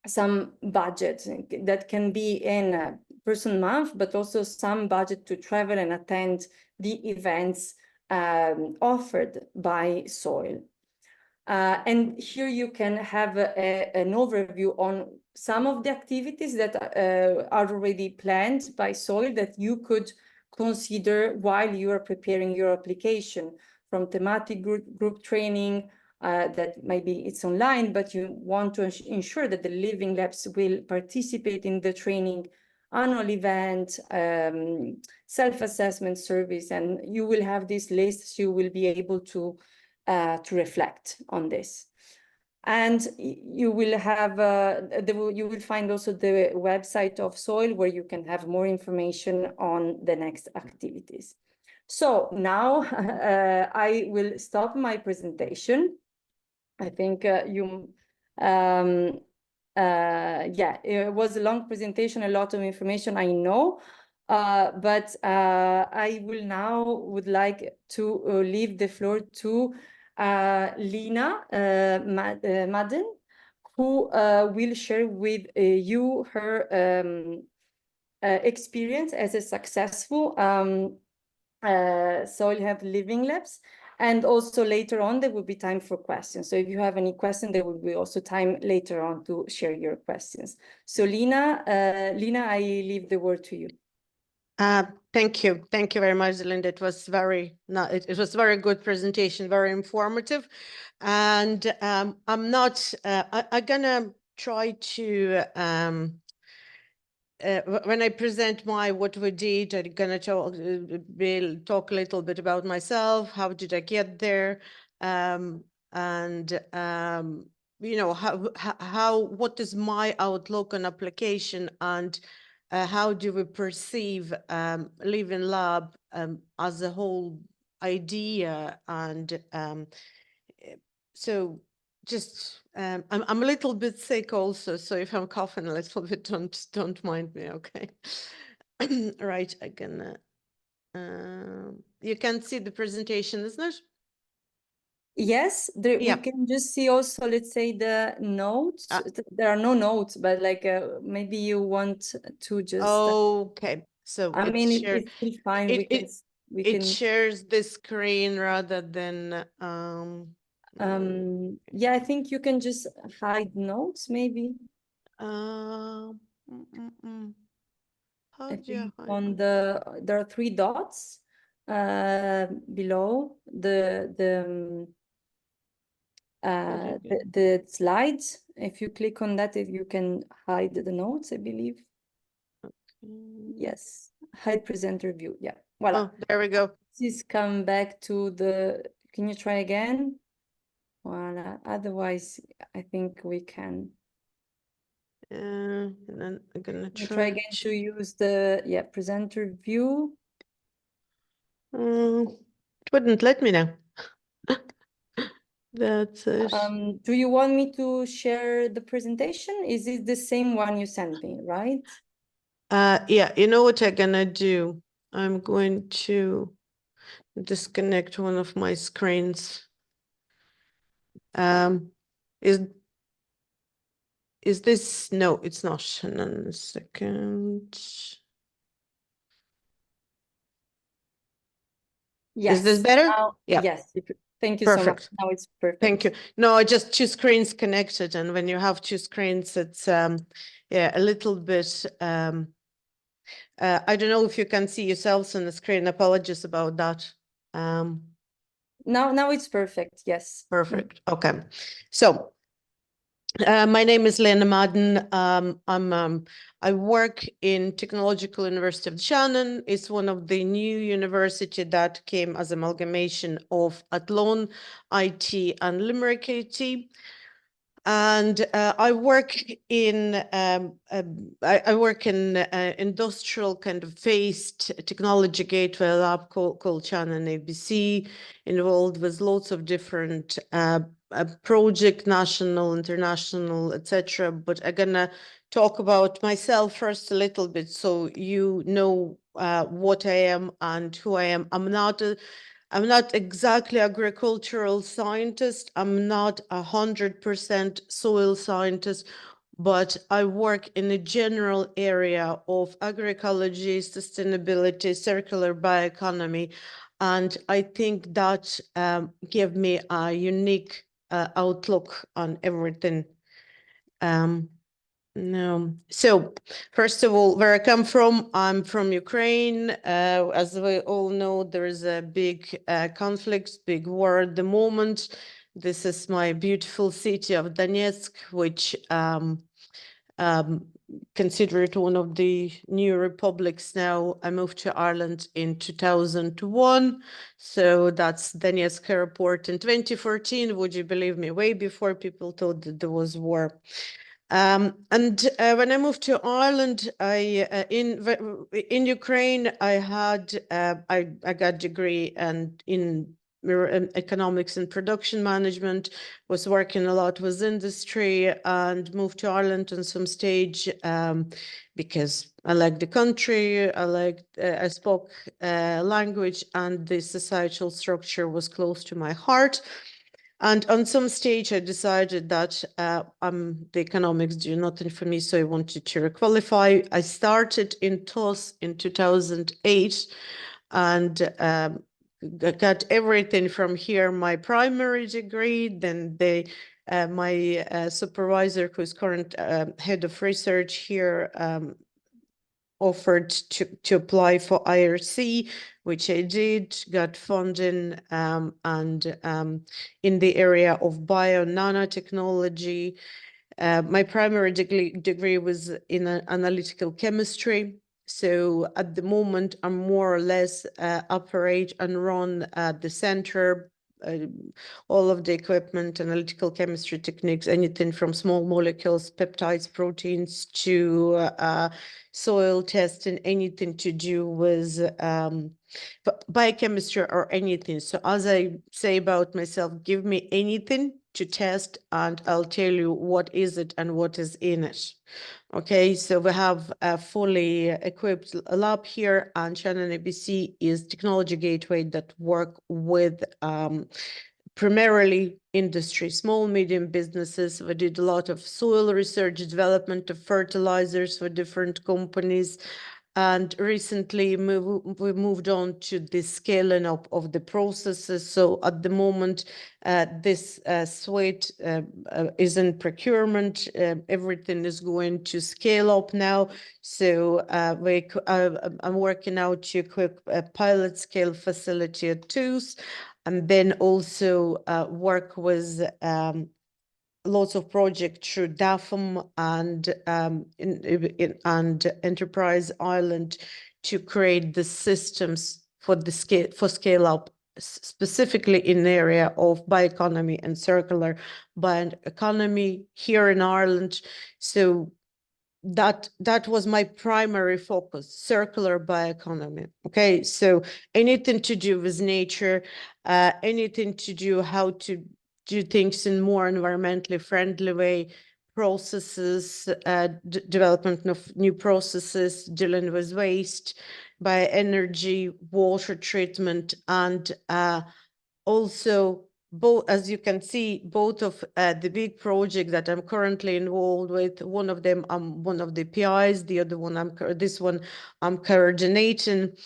some budget that can be in a person month, but also some budget to travel and attend the events offered by soil. And here you can have an overview on some of the activities that are already planned by soil that you could consider while you are preparing your application, from thematic group training, that maybe it's online, but you want to ensure that the living labs will participate in the training, annual event, self-assessment service, and you will have these lists. You will be able to reflect on this. And you will have you will find also the website of soil, where you can have more information on the next activities. So now I will stop my presentation. I think yeah, it was a long presentation, a lot of information, I know, but I will now would like to leave the floor to Lina Madden, who will share with you her experience as a successful Soil Health Living Labs. And also later on, there will be time for questions. So if you have any questions, there will be also time later on to share your questions. So Lina, I leave the word to you. Thank you. Thank you very much, Linda. It was it was very good presentation, very informative. And I'm gonna try to when I present what we did, I'm gonna talk a little bit about myself. How did I get there? And you know, what is my outlook on application, and how do we perceive Living Lab as a whole idea? And so just I'm a little bit sick also, so if I'm coughing a little bit, don't mind me, okay? Right, I can you can see the presentation, isn't it? Yes, we Yeah. can just see also, let's say, the notes. There are no notes, but like maybe you want to just. Okay, so I mean, it's still fine. It shares the screen rather than yeah, I think you can just hide notes, maybe. How I do you think hide on notes? there are 3 dots below the slides. If you click on that, if you can hide the notes, I believe. Yes, hide presenter view. Yeah, voila. Oh, there we go. Please come back to the. Can you try again? Voila. Otherwise, I think we can. And then I'm gonna Try again to use the presenter view. It wouldn't let me now. That's it. Do you want me to share the presentation? Is it the same one you sent me, right? Yeah, you know what I'm gonna do? I'm going to disconnect one of my screens. Is this, no, it's not. Hang on a second. Yes. Is this better? Yeah. Yes. Thank you so much. Perfect. Now it's perfect. Thank you. No, I just 2 screens connected, and when you have 2 screens, it's yeah, a little bit I don't know if you can see yourselves on the screen. Apologies about that. Now it's perfect. Yes. Perfect. Okay. So my name is Lena Madden. I work in Technological University of Shannon. It's one of the new university that came as amalgamation of Athlone IT and Limerick IT. And I work in industrial kind of faced technology gateway lab called Shannon ABC, involved with lots of different project, national, international, etc. But I'm gonna talk about myself first a little bit, so you know what I am and who I am. I'm not exactly agricultural scientist. I'm not 100% soil scientist, but I work in a general area of agroecology, sustainability, circular bioeconomy. And I think that gave me a unique outlook on everything. No. So first of all, where I come from, I'm from Ukraine. As we all know, there is a big conflict, big war at the moment. This is my beautiful city of Donetsk, which considered one of the new republics now. I moved to Ireland in 2001. So that's Donetsk airport in 2014. Would you believe me? Way before people thought that there was war. And when I moved to Ireland, in Ukraine, I had I got degree and in economics and production management, was working a lot with industry, and moved to Ireland on some stage because I like the country, I spoke language, and the societal structure was close to my heart. And on some stage, I decided that the economics do nothing for me, so I wanted to requalify. I started in TOS in 2008 and got everything from here, my primary degree, then my supervisor, who's current head of research here, offered to apply for IRC, which I did, got funding, and in the area of bio nanotechnology. My primary degree was in analytical chemistry. So at the moment, I'm more or less operate and run the center, all of the equipment, analytical chemistry techniques, anything from small molecules, peptides, proteins, to soil testing, anything to do with biochemistry or anything. So as I say about myself, give me anything to test and I'll tell you what is it and what is in it. Okay, so we have a fully equipped lab here, and Shannon ABC is technology gateway that work with primarily industry, small, medium businesses. We did a lot of soil research, development of fertilizers for different companies. And recently we moved on to the scaling up of the processes. So at the moment, this suite is in procurement. Everything is going to scale up now. So I'm working out to equip a pilot scale facility at TUS, and then also work with lots of projects through DAFM and Enterprise Ireland to create the systems for the scale up, specifically in the area of bioeconomy and circular bioeconomy here in Ireland. So that was my primary focus, circular bioeconomy. Okay, so anything to do with nature, anything to do how to do things in more environmentally friendly way, processes, development of new processes, dealing with waste, bioenergy, water treatment, and also both, as you can see, both of the big projects that I'm currently involved with, one of them I'm one of the PIs, the other one this one I'm coordinating.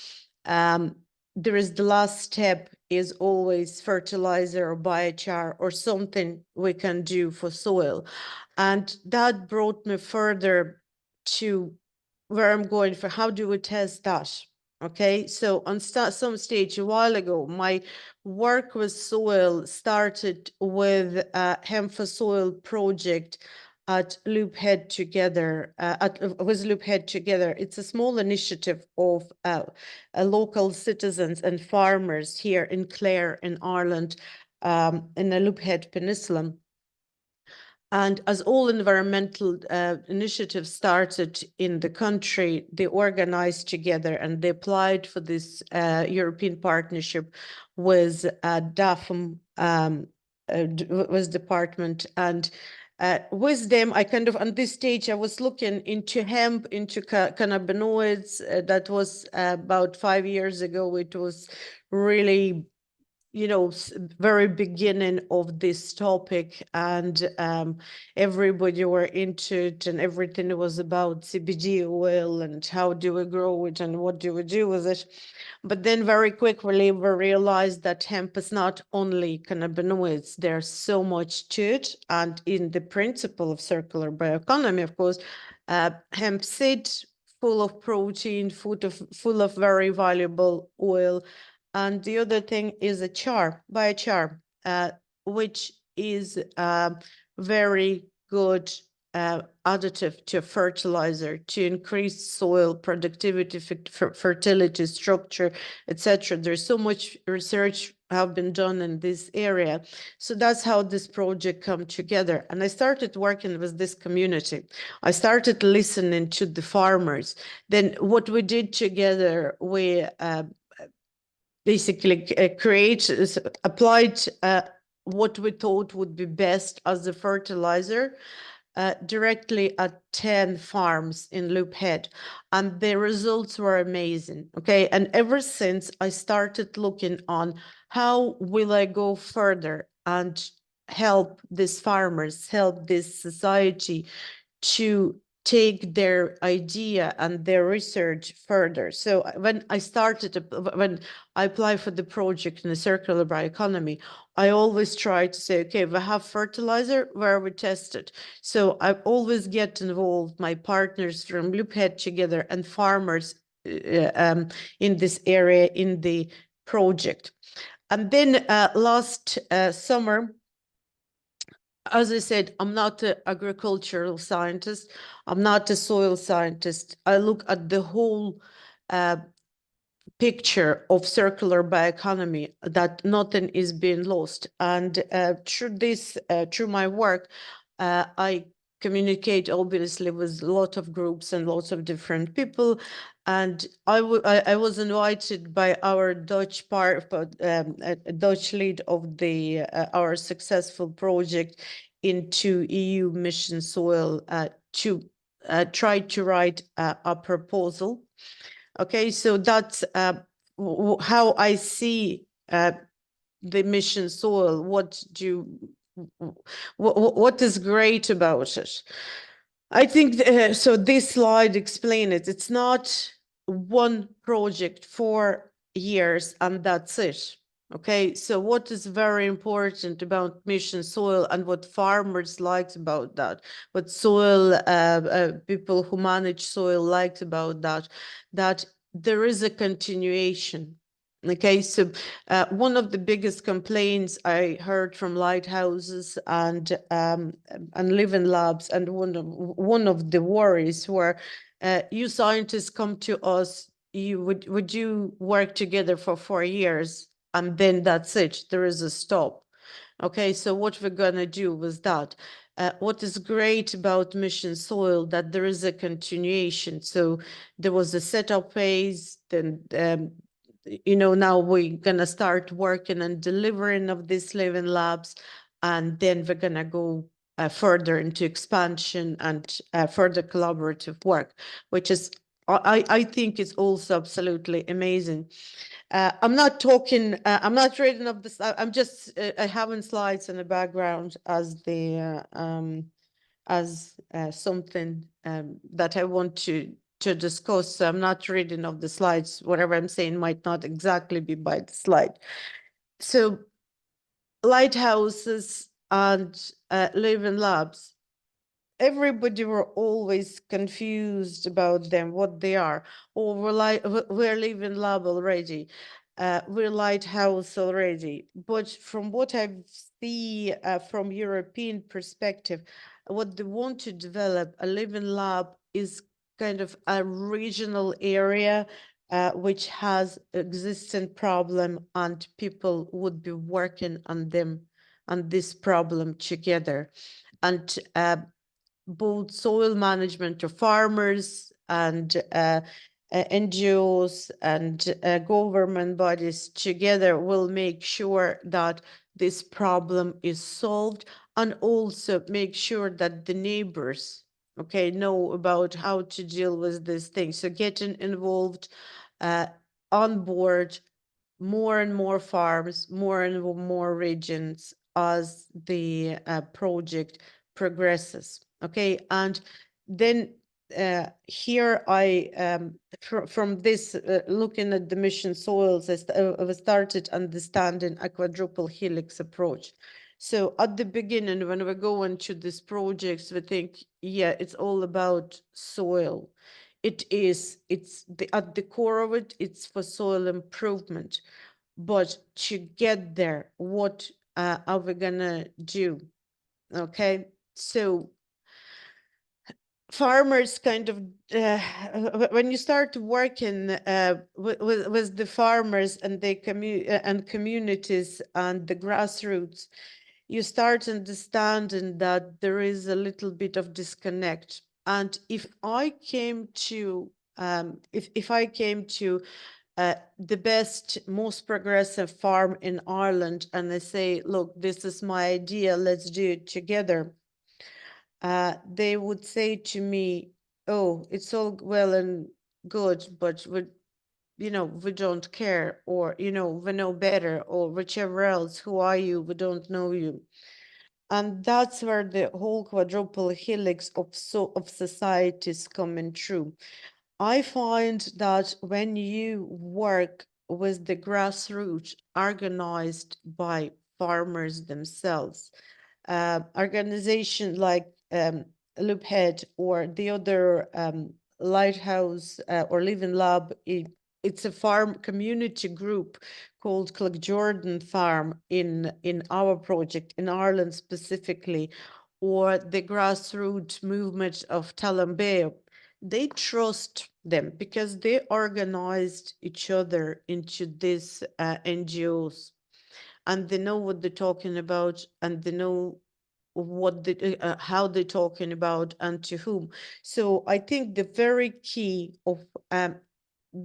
There is the last step is always fertilizer or biochar or something we can do for soil. And that brought me further to where I'm going for how do we test that? Okay, so on some stage a while ago, my work with soil started with a Hemp for Soil project at Loop Head Together, with Loop Head Together. It's a small initiative of local citizens and farmers here in Clare in Ireland, in the Loop Head Peninsula. And as all environmental initiatives started in the country, they organized together and they applied for this European partnership with DAFM, was department. And with them, I kind of, on this stage, I was looking into hemp, into cannabinoids. That was about 5 years ago. It was really, you know, very beginning of this topic, and everybody were into it, and everything was about CBD oil and how do we grow it and what do we do with it. But then very quickly we realized that hemp is not only cannabinoids, there's so much to it. And in the principle of circular bioeconomy, of course, hemp seed full of protein, full of very valuable oil. And the other thing is a biochar, which is a very good additive to fertilizer to increase soil productivity, fertility, structure, etc. There's so much research have been done in this area. So that's how this project come together. And I started working with this community. I started listening to the farmers. Then what we did together, we basically applied what we thought would be best as a fertilizer directly at 10 farms in Loop Head, and the results were amazing. Okay, and ever since I started looking on how will I go further and help these farmers, help this society to take their idea and their research further. So when I apply for the project in the circular bioeconomy, I always try to say, okay, we have fertilizer, where we test it. So I always get involved, my partners from Loophead together and farmers in this area in the project. And then last summer, as I said, I'm not an agricultural scientist. I'm not a soil scientist. I look at the whole picture of circular bioeconomy, that nothing is being lost. And through my work, I communicate obviously with a lot of groups and lots of different people. And I was invited by our Dutch Dutch lead of the our successful project into EU Mission Soil to try to write a proposal. Okay, so that's how I see the Mission Soil. What is great about it? I think so. This slide explains it. It's not one project for years and that's it. Okay, so what is very important about Mission Soil and what farmers liked about that, what soil people who manage soil liked about that, that there is a continuation. Okay, so one of the biggest complaints I heard from lighthouses and living labs, and one of the worries were, you scientists come to us, would you work together for 4 years and then that's it, there is a stop. Okay, so what we're gonna do with that? What is great about Mission Soil, that there is a continuation. So there was a setup phase, then now we're gonna start working on delivering of these living labs, and then we're gonna go further into expansion and further collaborative work, which is I think is also absolutely amazing. I'm not talking, I'm not reading of this, I'm just having slides in the background as the something that I want to discuss. So I'm not reading of the slides. Whatever I'm saying might not exactly be by the slide. So lighthouses and living labs, everybody were always confused about them, what they are. Or we're living lab already. We're lighthouse already. But from what I see from European perspective, what they want to develop, a living lab, is kind of a regional area which has existing problem, and people would be working on them, on this problem together. And both soil management of farmers and NGOs and government bodies together will make sure that this problem is solved, and also make sure that the neighbors, okay, know about how to deal with this thing. So getting involved on board more and more farms, more and more regions as the project progresses. Okay, and then here I from this looking at the Mission Soils, I started understanding a quadruple helix approach. So at the beginning, when we go into these projects, we think, yeah, it's all about soil. It is. It's at the core of it. It's for soil improvement. But to get there, what are we gonna do? Okay, so farmers kind of when you start working with the farmers and the communities and the grassroots, you start understanding that there is a little bit of disconnect. And if I came to if I came to the best, most progressive farm in Ireland, and I say, look, this is my idea, let's do it together, they would say to me, oh, it's all well and good, but we don't care, or we know better, or whichever else, who are you, we don't know you. And that's where the whole quadruple helix of societies coming true. I find that when you work with the grassroots organized by farmers themselves, organization like Loophead or the other Lighthouse or Living Lab, it's a farm community group called Jordan Farm in our project in Ireland specifically, or the grassroots movement of Talambe. They trust them because they organized each other into these NGOs, and they know what they're talking about, and they know what they, how they're talking about and to whom. So I think the very key of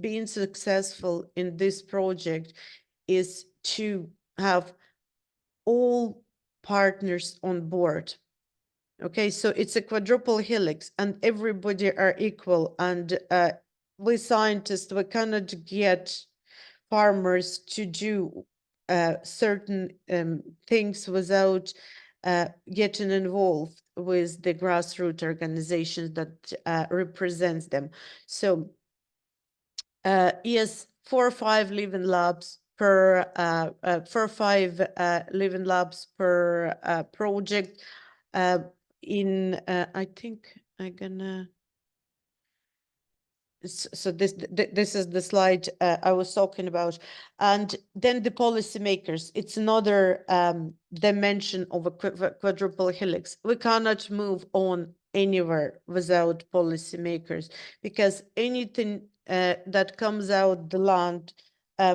being successful in this project is to have all partners on board. Okay, so it's a quadruple helix and everybody are equal, and we scientists, we cannot get farmers to do certain things without getting involved with the grassroots organizations that represents them. So yes, 4 or 5 living labs per 4 or 5 living labs per project. I think I'm gonna. So this is the slide I was talking about, and then the policymakers. It's another dimension of a quadruple helix. We cannot move on anywhere without policymakers, because anything that comes out the land,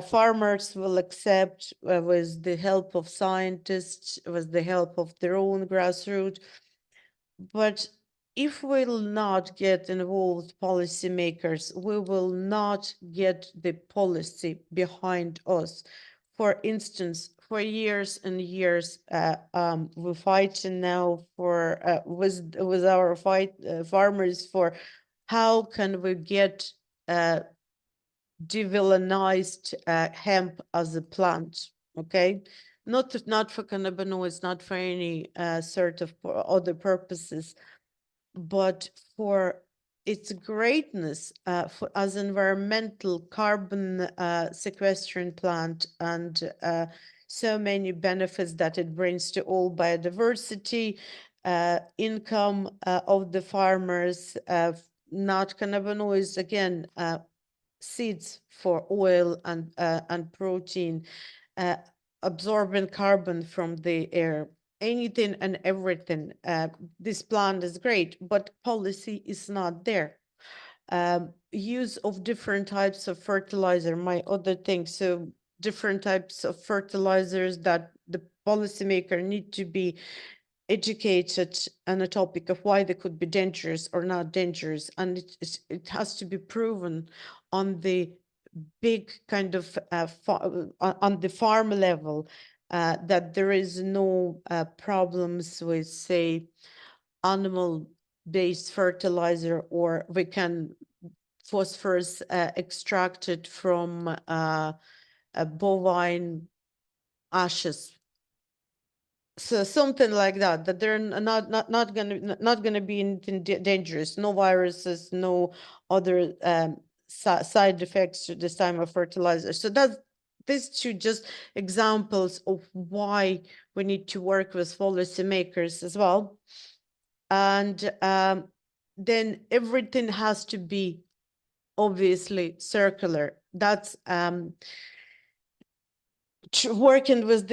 farmers will accept with the help of scientists, with the help of their own grassroots. But if we'll not get involved policymakers, we will not get the policy behind us. For instance, for years and years, we're fighting now for with our farmers for how can we get devillainized hemp as a plant. Okay, not for cannabinoids, not for any sort of other purposes, but for its greatness for, as environmental carbon sequestering plant, and so many benefits that it brings to all biodiversity, income of the farmers, not cannabinoids, again, seeds for oil and protein, absorbing carbon from the air, anything and everything. This plan is great, but policy is not there. Use of different types of fertilizer, my other thing. So different types of fertilizers that the policymaker need to be educated on a topic of why they could be dangerous or not dangerous. And it has to be proven on the big kind of on the farm level, that there is no problems with, say, animal-based fertilizer, or we can phosphorus extracted from bovine ashes. So something like that, that they're not gonna be anything dangerous, no viruses, no other side effects to this time of fertilizer. So that's these two just examples of why we need to work with policymakers as well. And then everything has to be obviously circular. That's working with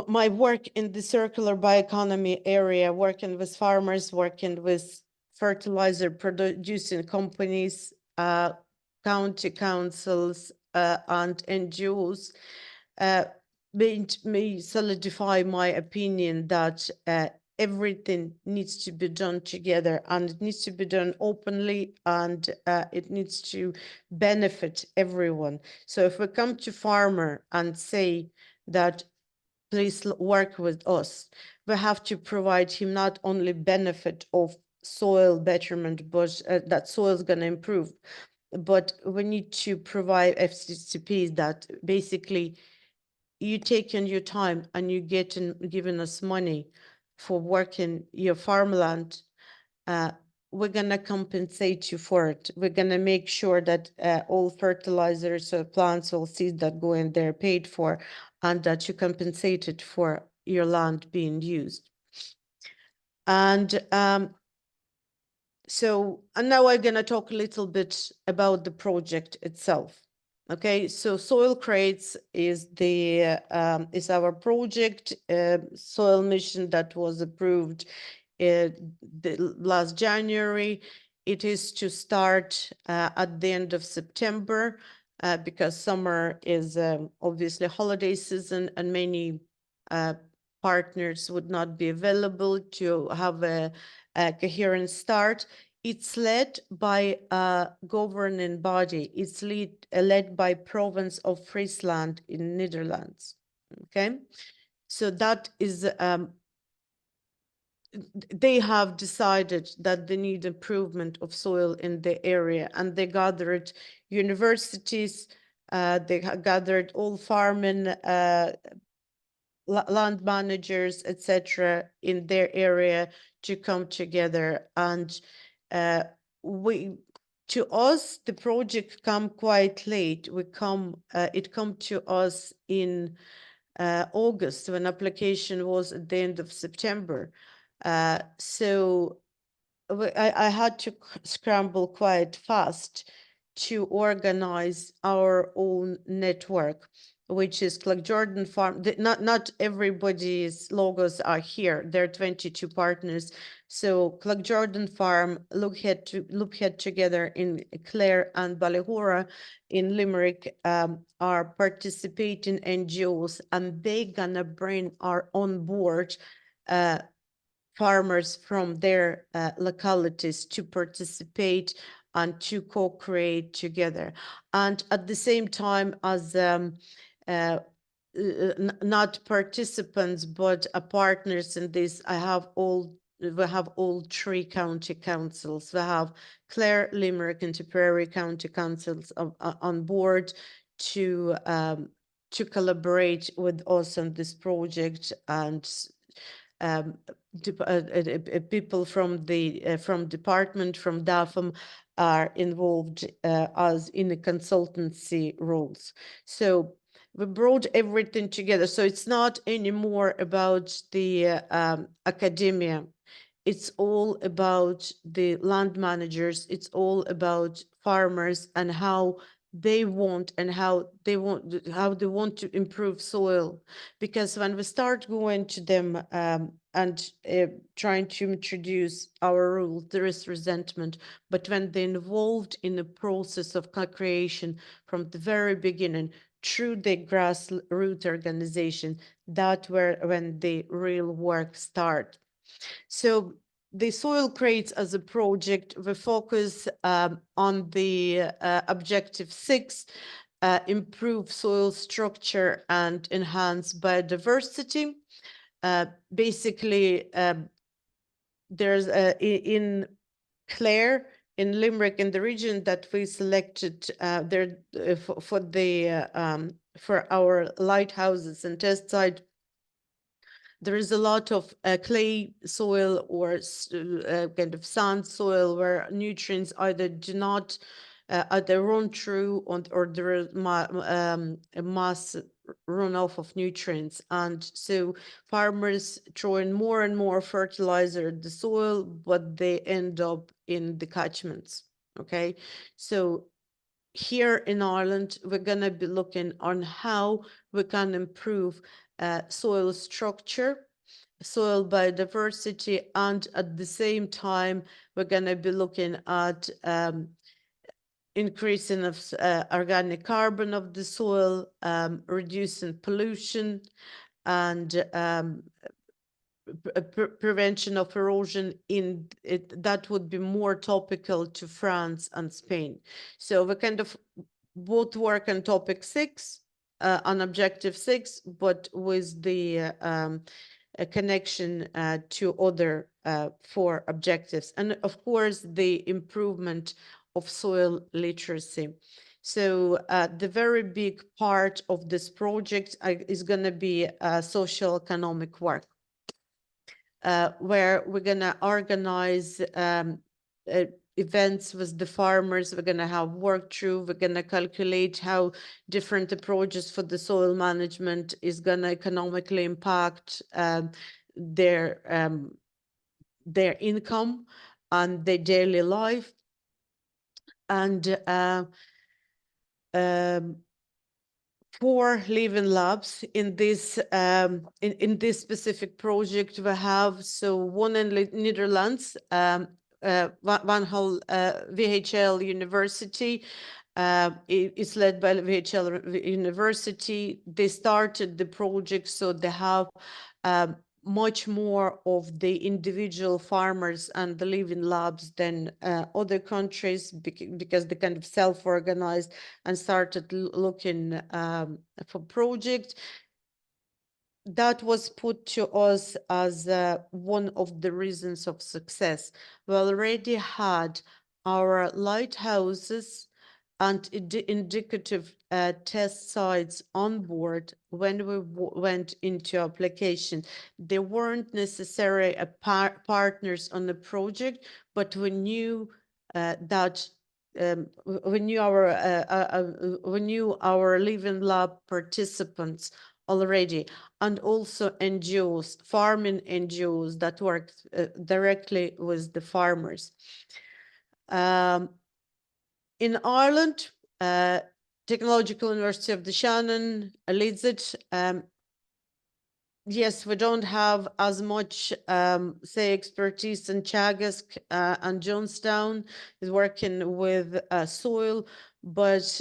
my work in the circular bioeconomy area, working with farmers, working with fertilizer producing companies, county councils, and NGOs, made me solidify my opinion that everything needs to be done together, and it needs to be done openly, and it needs to benefit everyone. So if we come to farmer and say that please work with us, we have to provide him not only benefit of soil betterment, but that soil is going to improve, but we need to provide FCCPs that basically you taking your time and you giving us money for working your farmland, we're going to compensate you for it. We're going to make sure that all fertilizers or plants or seeds that go in there are paid for, and that you're compensated for your land being used. And and now I'm going to talk a little bit about the project itself. Okay, so Soil Crates is our project soil mission that was approved last January. It is to start at the end of September because summer is obviously holiday season, and many partners would not be available to have a coherent start. It's led by a governing body. It's led by province of Friesland in Netherlands. Okay, so that is they have decided that they need improvement of soil in the area, and they gathered universities, they gathered all farming land managers, etc., in their area to come together. And to us, the project come quite late. It come to us in August, when application was at the end of September. So I had to scramble quite fast to organize our own network, which is Jordan Farm. Not everybody's logos are here. There are 22 partners. So Jordan Farm, Lookhead together in Clare and Ballihora in Limerick are participating NGOs, and they gonna bring our on board farmers from their localities to participate and to co-create together. And at the same time as not participants, but partners in this, we have all three county councils. We have Clare, Limerick, and Tipperary county councils on board to collaborate with us on this project, and people from the department, from DAFM, are involved as in the consultancy roles. So we brought everything together. So it's not anymore about the academia. It's all about the land managers. It's all about farmers and how they want to improve soil. Because when we start going to them and trying to introduce our rules, there is resentment. But when they're involved in the process of co-creation from the very beginning through the grassroots organization, that's when the real work starts. So the Soil Crates as a project, we focus on the objective 6, improve soil structure and enhance biodiversity. Basically, there's in Clare, in Limerick, in the region that we selected there for our lighthouses and test site, there is a lot of clay soil or kind of sand soil where nutrients either do not either run through or there is a mass runoff of nutrients. And so farmers throw in more and more fertilizer in the soil, but they end up in the catchments. Okay, so here in Ireland, we're going to be looking on how we can improve soil structure, soil biodiversity, and at the same time, we're going to be looking at increasing of organic carbon of the soil, reducing pollution, and prevention of erosion in it. That would be more topical to France and Spain. So we kind of both work on topic 6, on objective 6, but with the a connection to other 4 objectives. And of course, the improvement of soil literacy. So the very big part of this project is going to be social economic work. where we're going to organize events with the farmers. We're going to have work through. We're going to calculate how different approaches for the soil management is going to economically impact their income and their daily life. And 4 living labs in this in this specific project we have. So one in Netherlands, Van Hal VHL University. It's led by VHL University. They started the project, so they have much more of the individual farmers and the living labs than other countries, because they kind of self-organized and started looking for projects. That was put to us as one of the reasons of success. We already had our lighthouses and indicative test sites on board when we went into application. They weren't necessarily partners on the project, but we knew that we knew our living lab participants already, and also NGOs, farming NGOs that work directly with the farmers. In Ireland, Technological University of the Shannon leads it. Yes, we don't have as much, say, expertise in Teagasc, and Jonestown is working with soil, but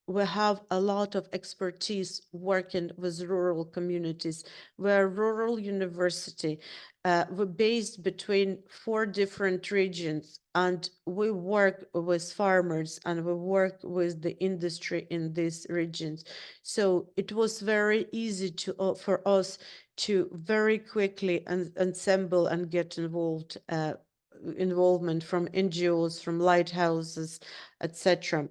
we have a lot of expertise working with rural communities. We're a rural university. We're based between 4 different regions, and we work with farmers and we work with the industry in these regions. So it was very easy to for us to very quickly assemble and get involvement from NGOs, from lighthouses, etc.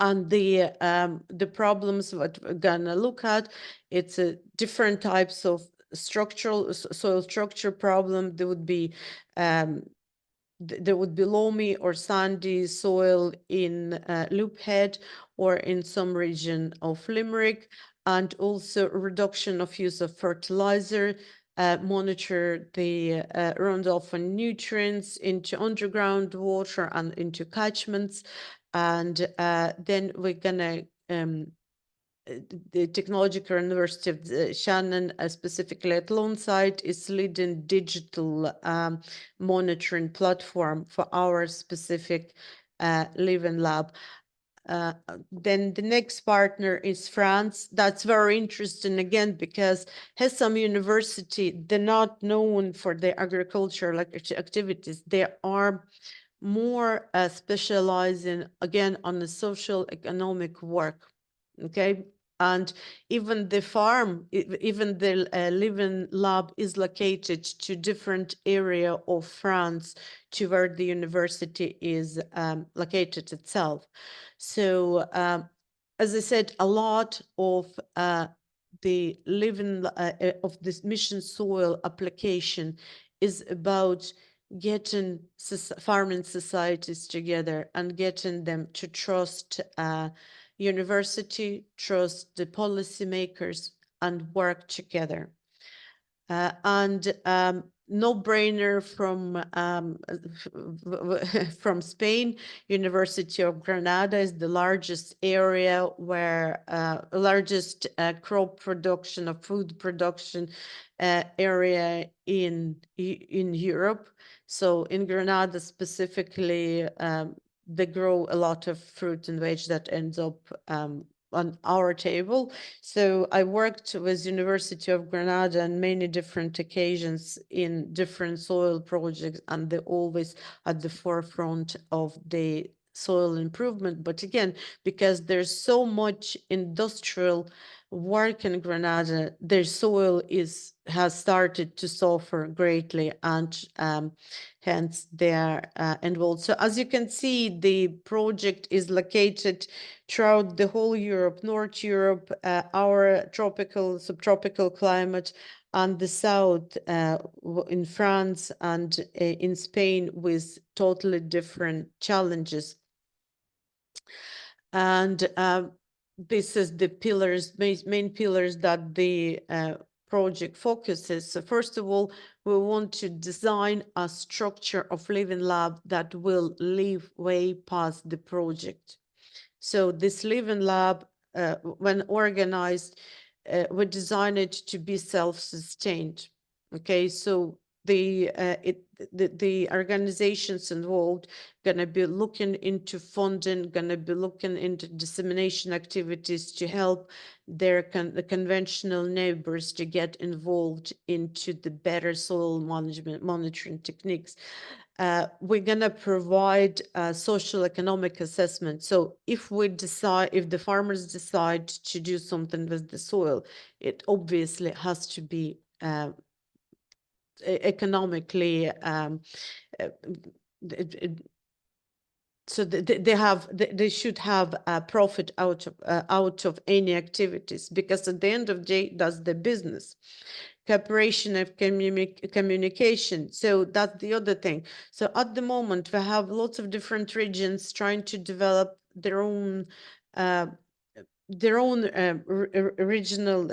And the problems that we're gonna look at, it's different types of soil structure problem. There would be loamy or sandy soil in Loophead or in some region of Limerick, and also reduction of use of fertilizer, monitor the runoff and nutrients into underground water and into catchments. And then we're gonna the Technological University of Shannon, specifically at Loneside, is leading digital monitoring platform for our specific living lab. Then the next partner is France. That's very interesting again, because Hessam University, they're not known for their agricultural activities. They are more specializing again on the social economic work. Okay, and even the farm, even the living lab is located to different area of France to where the university is located itself. So as I said, a lot of the living of this mission soil application is about getting farming societies together and getting them to trust university, trust the policymakers, and work together. And no-brainer from Spain, University of Granada is the largest area where largest crop production of food production area in Europe. So in Granada specifically, they grow a lot of fruit and veg that ends up on our table. So I worked with University of Granada on many different occasions in different soil projects, and they're always at the forefront of the soil improvement. But again, because there's so much industrial work in Granada, their soil has started to suffer greatly, and hence they are involved. So as you can see, the project is located throughout the whole Europe, North Europe, our tropical, subtropical climate, and the south in France and in Spain with totally different challenges. And this is the pillars, main pillars that the project focuses. So first of all, we want to design a structure of living lab that will live way past the project. So this living lab, when organized, we design it to be self-sustained. Okay, so the organizations involved gonna be looking into funding, gonna be looking into dissemination activities to help their the conventional neighbors to get involved into the better soil management monitoring techniques. We're gonna provide a social economic assessment. So if the farmers decide to do something with the soil, it obviously has to be economically so they should have a profit out of any activities, because at the end of the day, that's the business. Cooperation of communication. So that's the other thing. So at the moment, we have lots of different regions trying to develop their own regional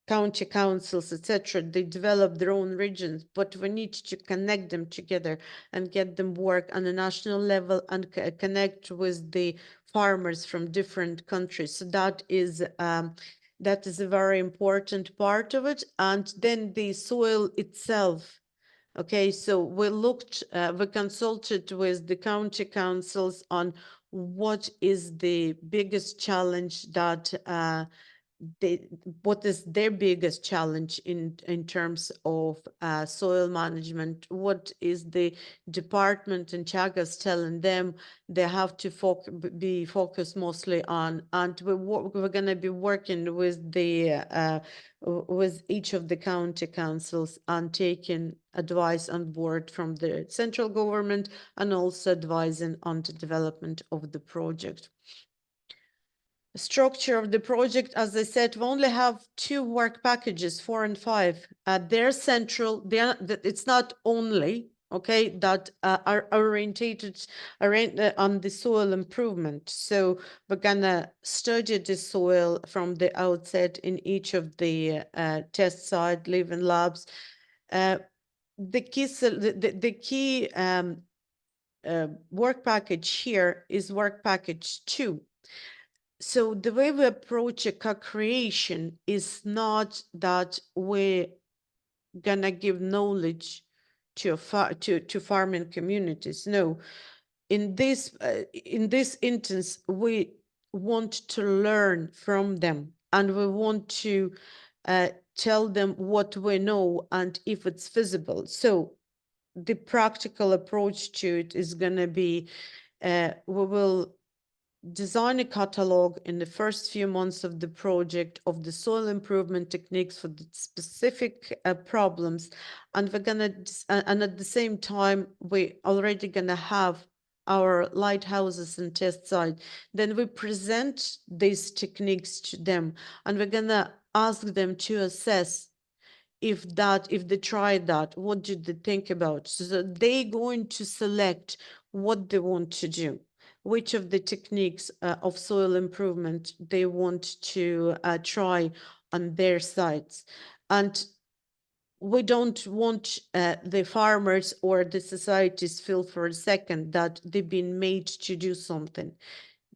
county councils, etc. They develop their own regions, but we need to connect them together and get them work on a national level and connect with the farmers from different countries. So that is a very important part of it. And then the soil itself. Okay, so we consulted with the county councils on what is the biggest challenge that what is their biggest challenge in terms of soil management. What is the department in Chagas telling them they have to be focused mostly on? And we're going to be working with with each of the county councils and taking advice on board from the central government, and also advising on the development of the project. Structure of the project, as I said, we only have 2 work packages, 4 and 5. They're central. It's not only, okay, that are orientated on the soil improvement. So we're gonna study the soil from the outset in each of the test site living labs. The key work package here is work package 2. So the way we approach a co-creation is not that we're gonna give knowledge to farming communities. No, in this instance, we want to learn from them, and we want to tell them what we know and if it's feasible. So the practical approach to it is gonna be we will design a catalog in the first few months of the project of the soil improvement techniques for the specific problems, and we're gonna and at the same time we already gonna have our lighthouses and test site. Then we present these techniques to them, and we're gonna ask them to assess if they tried that, what did they think about? So they're going to select what they want to do, which of the techniques of soil improvement they want to try on their sites. And we don't want the farmers or the societies feel for a second that they've been made to do something.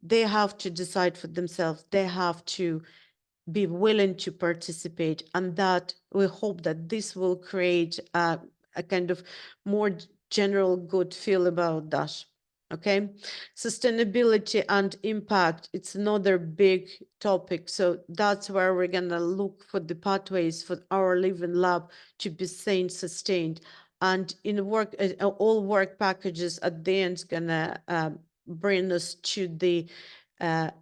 They have to decide for themselves. They have to be willing to participate, and that we hope that this will create a kind of more general good feel about that. Okay, sustainability and impact, it's another big topic. So that's where we're gonna look for the pathways for our living lab to be sustained. And in all work packages at the end is gonna bring us to the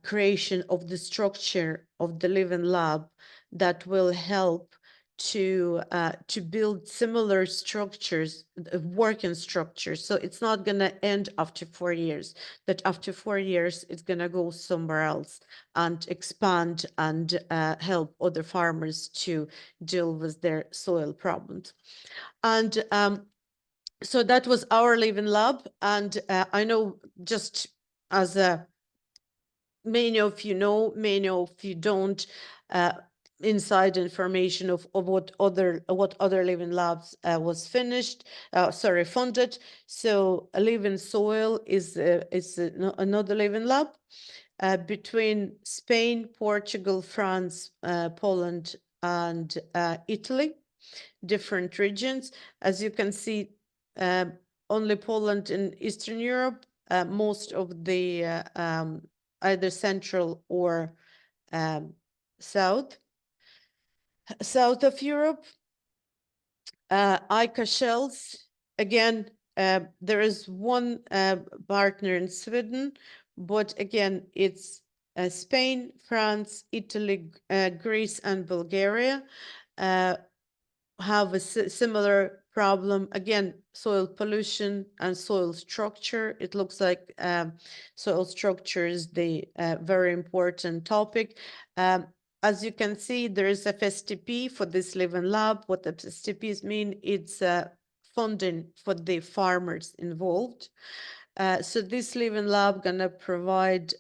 creation of the structure of the living lab that will help to build similar structures, working structures. So it's not going to end after 4 years, that after 4 years, it's going to go somewhere else and expand and help other farmers to deal with their soil problems. And so that was our Living Lab. And I know, just as many of you know, many of you don't, inside information of what other Living Labs was funded. So Living Soil is another Living Lab between Spain, Portugal, France, Poland, and Italy, different regions. As you can see, only Poland in Eastern Europe, most of the either central or south of Europe. ICA shells, again, there is one partner in Sweden, but again, it's Spain, France, Italy, Greece, and Bulgaria have a similar problem. Again, soil pollution and soil structure. It looks like soil structure is the very important topic. As you can see, there is FSTP for this Living Lab. What FSTPs mean, it's funding for the farmers involved. So this Living Lab gonna provide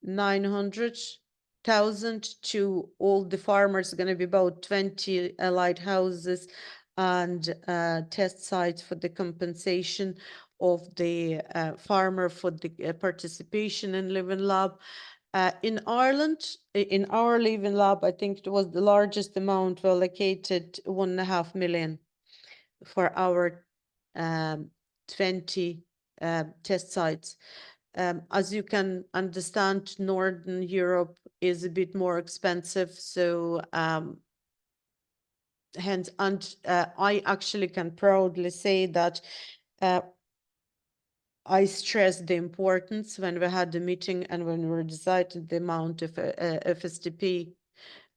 900,000 to all the farmers, going to be about 20 lighthouses and test sites for the compensation of the farmer for the participation in Living Lab. In Ireland, in our Living Lab, I think it was the largest amount allocated, 1.5 million for our 20 test sites. As you can understand, Northern Europe is a bit more expensive. So hence, and I actually can proudly say that I stressed the importance when we had the meeting and when we decided the amount of FSTP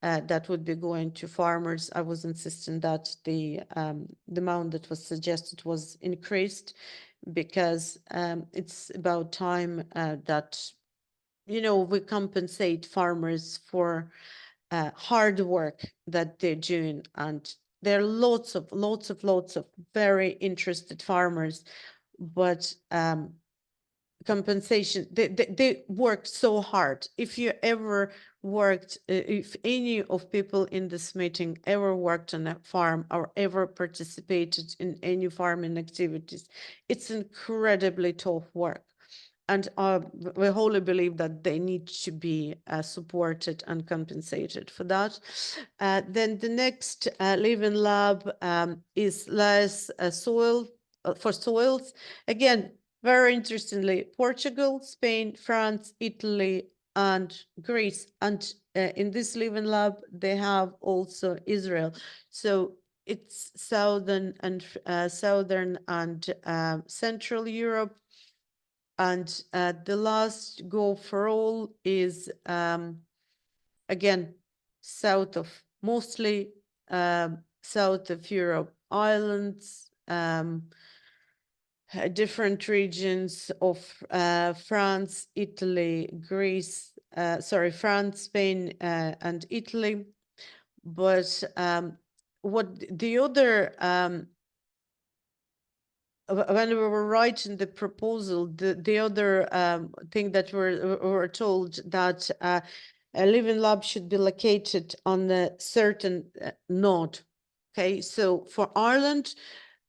that would be going to farmers. I was insisting that the amount that was suggested was increased, because it's about time that, you know, we compensate farmers for hard work that they're doing. And there are lots of very interested farmers, but compensation, they work so hard. If you ever worked, if any of people in this meeting ever worked on a farm or ever participated in any farming activities, it's incredibly tough work. And we wholly believe that they need to be supported and compensated for that. Then the next Living Lab is less soil for soils. Again, very interestingly, Portugal, Spain, France, Italy, and Greece. And in this Living Lab, they have also Israel. So it's southern and Central Europe. And the last goal for all is, again, mostly south of Europe, islands, different regions of France, Italy, Greece, France, Spain, and Italy. But what the other when we were writing the proposal, the other thing that we were told that a Living Lab should be located on a certain node. Okay, so for Ireland,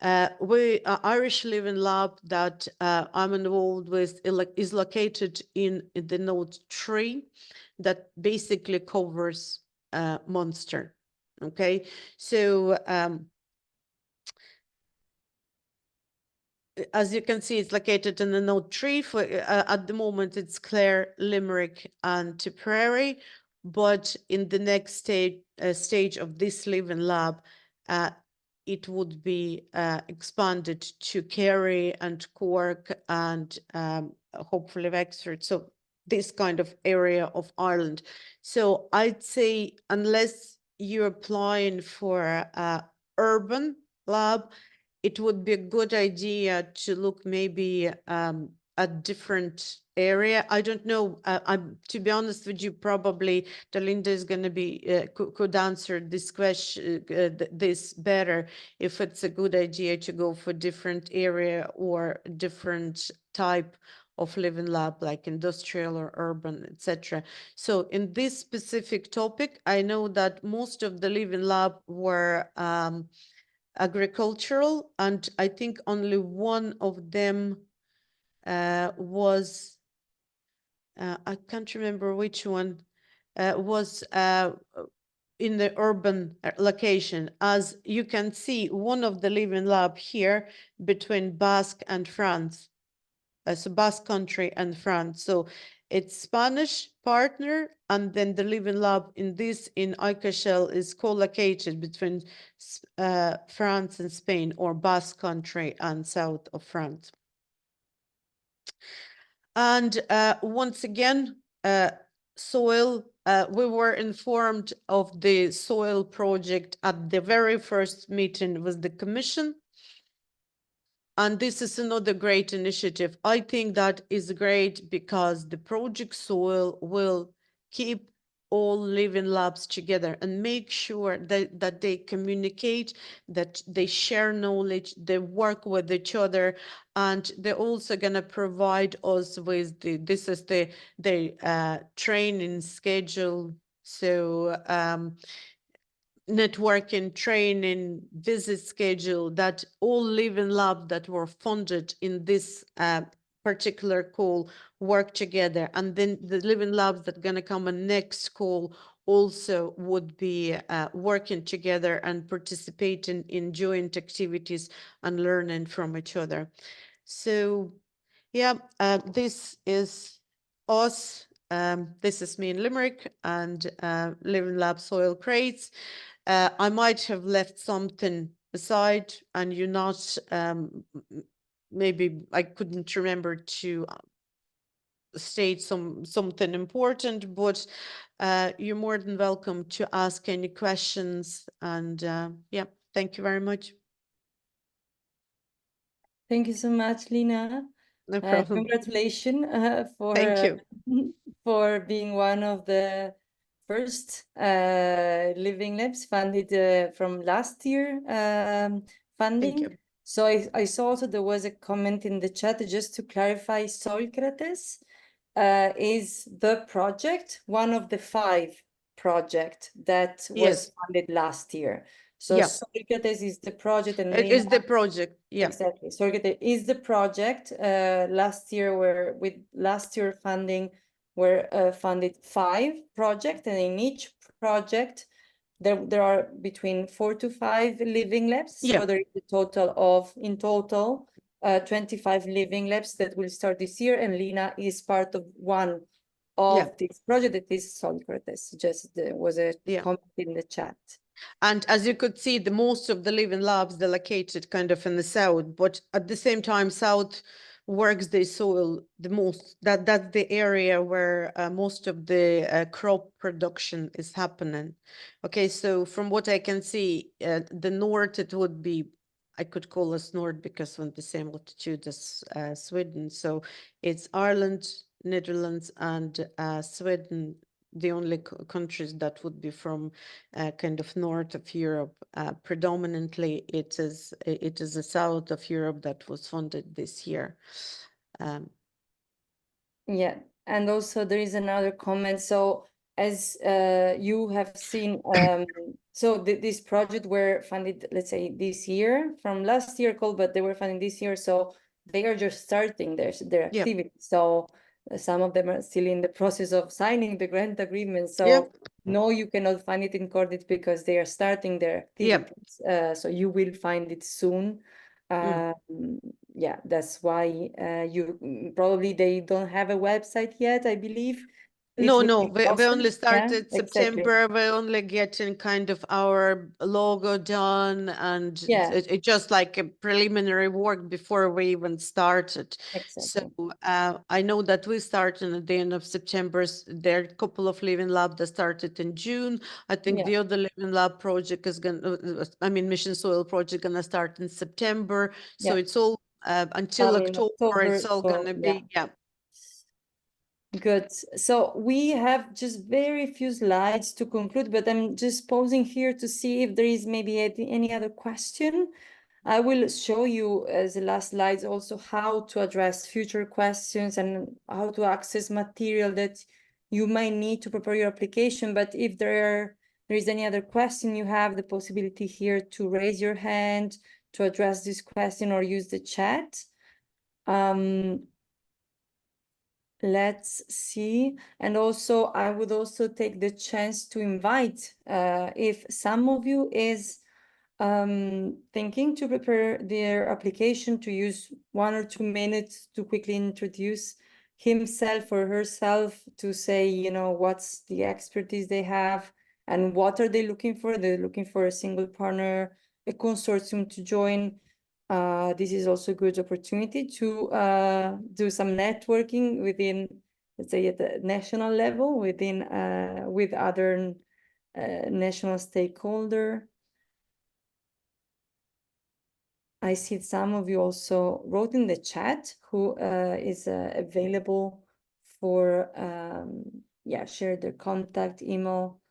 Irish Living Lab that I'm involved with is located in the node 3 that basically covers Munster. Okay, so as you can see, it's located in the node 3. For at the moment, it's Clare, Limerick, and Tipperary. But in the next stage of this Living Lab, it would be expanded to Kerry and Cork and hopefully Wexford. So this kind of area of Ireland. So I'd say, unless you're applying for a urban lab, it would be a good idea to look maybe a different area. I don't know. To be honest with you, probably Dalinda is going to be could answer this question, this better, if it's a good idea to go for different area or different type of living lab, like industrial or urban, etc. So in this specific topic, I know that most of the living lab were agricultural, and I think only one of them was, I can't remember which one, was in the urban location. As you can see, one of the living lab here between Basque and France, so Basque country and France. So it's Spanish partner, and then the living lab in Icachel is co-located between France and Spain, or Basque country and south of France. And once again, soil, we were informed of the soil project at the very first meeting with the Commission. And this is another great initiative. I think that is great because the project soil will keep all living labs together and make sure that they communicate, that they share knowledge, they work with each other, and they're also going to provide us with the training schedule. So networking, training, visit schedule, that all living labs that were funded in this particular call work together. And then the living labs that are going to come on next call also would be working together and participating in joint activities and learning from each other. So yeah, this is us. This is me in Limerick and Living Lab Soil Crates. I might have left something aside, and you're not, maybe I couldn't remember to state something important, but you're more than welcome to ask any questions. And yeah, thank you very much. Thank you so much, Lina. No problem. Congratulations Thank you. for being one of the first living labs funded from last year funding. Thank you. So I saw also there was a comment in the chat, just to clarify, Socrates is the project, one of the 5 projects that was Yes. funded last year. So Yeah. Socrates is the project, and It is the project. Yeah. Exactly. Socrates is the project. Last year, with last year funding, were funded 5 projects, and in each project, there are between 4 to 5 living labs. Yeah. So there is a total of, in total, 25 living labs that will start this year, and Lina is part of one of this project. That is Socrates. Just there was a comment in the chat. And as you could see, the most of the living labs, they're located kind of in the south, but at the same time, south works the soil the most. That's the area where most of the crop production is happening. Okay, so from what I can see, the north, it would be, I could call us north because we're on the same latitude as Sweden. So it's Ireland, Netherlands, and Sweden, the only countries that would be from kind of north of Europe. Predominantly, it is the south of Europe that was funded this year. Yeah, and also there is another comment. So as you have seen, so this project were funded, let's say, this year from last year call, but they were funded this year. So they are just starting their activity. So some of them are still in the process of signing the grant agreement. So no, you cannot find it in Cordit because they are starting their activities. So you will find it soon. Yeah, that's why you probably they don't have a website yet, I believe. it No, would no, be we possible? only Yeah, started exactly. September. We're only getting kind of our logo done, and Yeah. it just like a preliminary work before we even started. So Exactly. I know that we started at the end of September. There are a couple of Living Lab that started in June. I think Yeah. the other Living Lab project is gonna, I mean, Mission Soil project gonna start in September. So Yeah. it's all until October. It's all So, gonna be, yeah. Good. So we have just very few slides to conclude, but I'm just pausing here to see if there is maybe any other question. I will show you as the last slides also how to address future questions and how to access material that you might need to prepare your application. But if there is any other question, you have the possibility here to raise your hand to address this question or use the chat. Let's see. And also, I would also take the chance to invite, if some of you is thinking to prepare their application, to use 1 or 2 minutes to quickly introduce himself or herself, to say, you know, what's the expertise they have and what are they looking for. They're looking for a single partner, a consortium to join. This is also a good opportunity to do some networking within, let's say, at the national level, within with other national stakeholder. I see some of you also wrote in the chat who is available for yeah, share their contact email.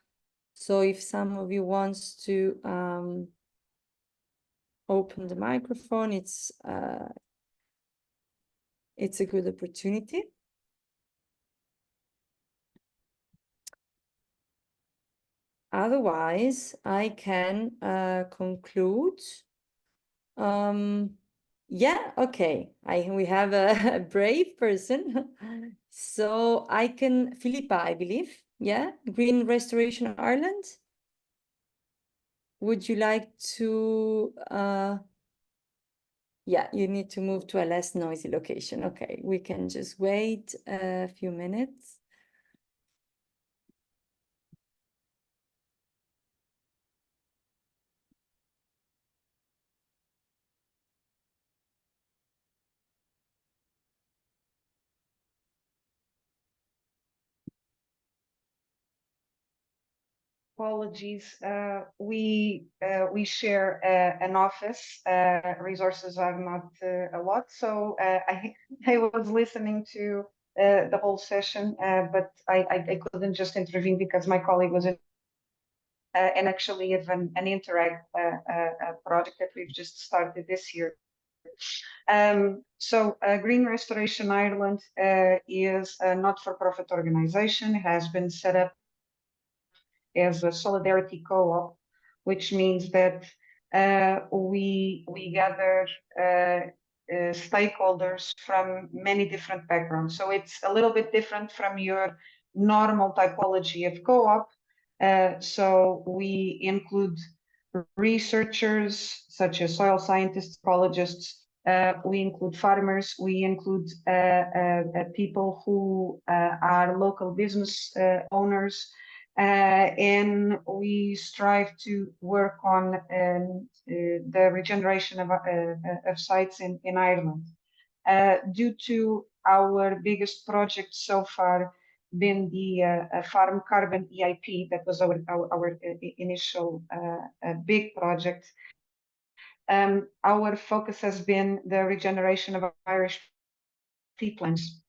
So if some of you wants to open the microphone, it's a good opportunity. Otherwise, I can conclude. Yeah, okay. We have a brave person. So I can, Philippa, I believe. Yeah, Green Restoration Ireland. Would you like to, yeah, you need to move to a less noisy location. Okay, we can just wait a few minutes. Apologies. We share an office. Resources are not a lot, so I was listening to the whole session, but I couldn't just intervene because my colleague was in. And actually, of an Interact project that we've just started this year. So Green Restoration Ireland is a not-for-profit organization, has been set up as a solidarity co-op, which means that we gather stakeholders from many different backgrounds. So it's a little bit different from your normal typology of co-op. So we include researchers such as soil scientists, ecologists. We include farmers. We include people who are local business owners. And we strive to work on the regeneration of sites in Ireland. Due to our biggest project so far been the Farm Carbon EIP, that was our initial big project. Our focus has been the regeneration of Irish peatlands.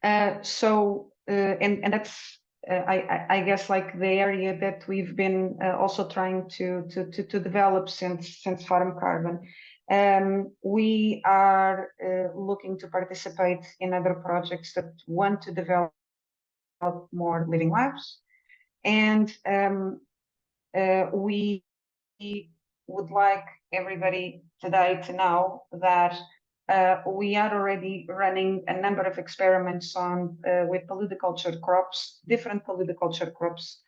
And that's I guess like the area that we've been also trying to develop since Farm Carbon. We are looking to participate in other projects that want to develop more living labs, and we would like everybody today to know that we are already running a number of experiments on with polyculture crops, different polyculture crops.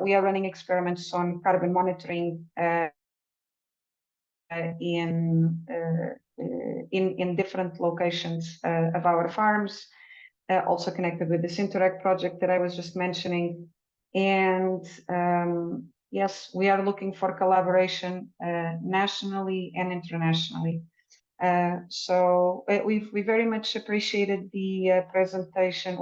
We are running experiments on carbon monitoring in different locations of our farms. also connected with this Interact project that I was just mentioning. And yes, we are looking for collaboration nationally and internationally. So we very much appreciated the presentation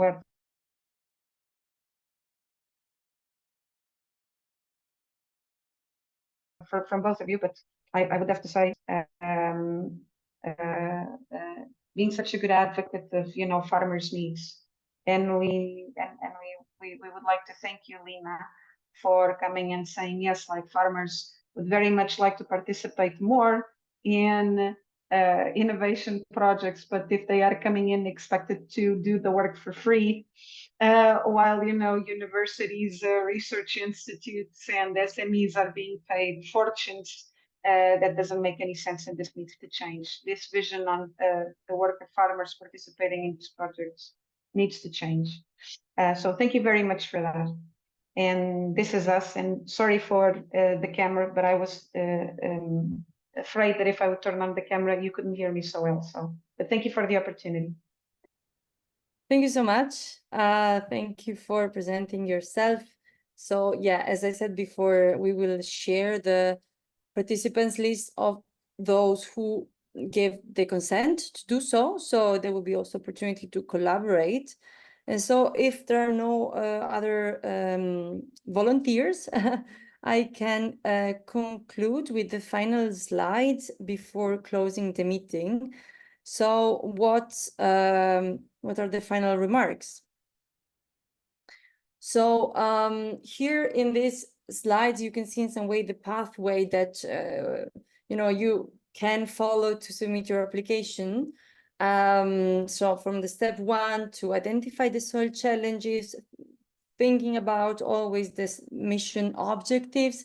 from both of you, but I would have to say being such a good advocate of farmers' needs, and we would like to thank you, Lina, for coming and saying yes, like farmers would very much like to participate more in innovation projects, but if they are coming in expected to do the work for free, while universities, research institutes, and SMEs are being paid fortunes, that doesn't make any sense, and this needs to change. This vision on the work of farmers participating in these projects needs to change. So thank you very much for that. And this is us. And sorry for the camera, but I was afraid that if I would turn on the camera, you couldn't hear me so well. But thank you for the opportunity. Thank you so much. Thank you for presenting yourself. So yeah, as I said before, we will share the participants list of those who gave the consent to do so. So there will be also opportunity to collaborate. And so if there are no other volunteers, I can conclude with the final slides before closing the meeting. So what are the final remarks? So here in these slides, you can see in some way the pathway that you can follow to submit your application. So from the step 1 to identify the soil challenges, thinking about always this mission objectives,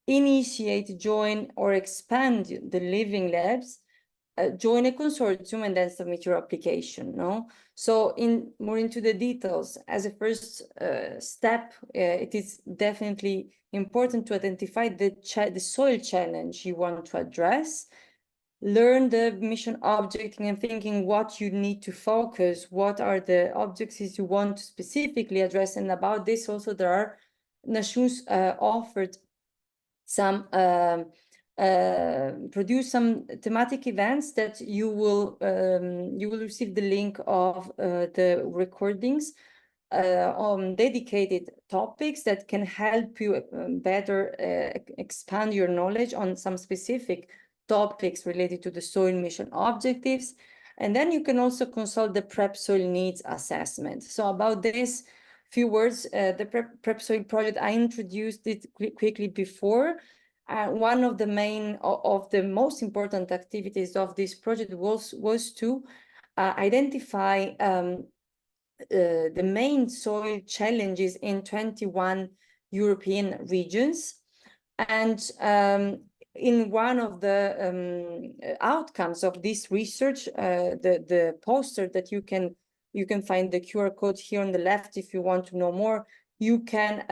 initiate, join, or expand the living labs, join a consortium, and then submit your application. So more into the details, as a first step, it is definitely important to identify the soil challenge you want to address, learn the mission objective and thinking what you need to focus, what are the objectives you want to specifically address. And about this also, there are Nations offered some produce some thematic events that you will receive the link of the recordings on dedicated topics that can help you better expand your knowledge on some specific topics related to the soil mission objectives. And then you can also consult the prep soil needs assessment. So about this, few words, the prep soil project, I introduced it quickly before. One of the most important activities of this project was to identify the main soil challenges in 21 European regions. And in one of the outcomes of this research, the poster that you can find the QR code here on the left if you want to know more, you can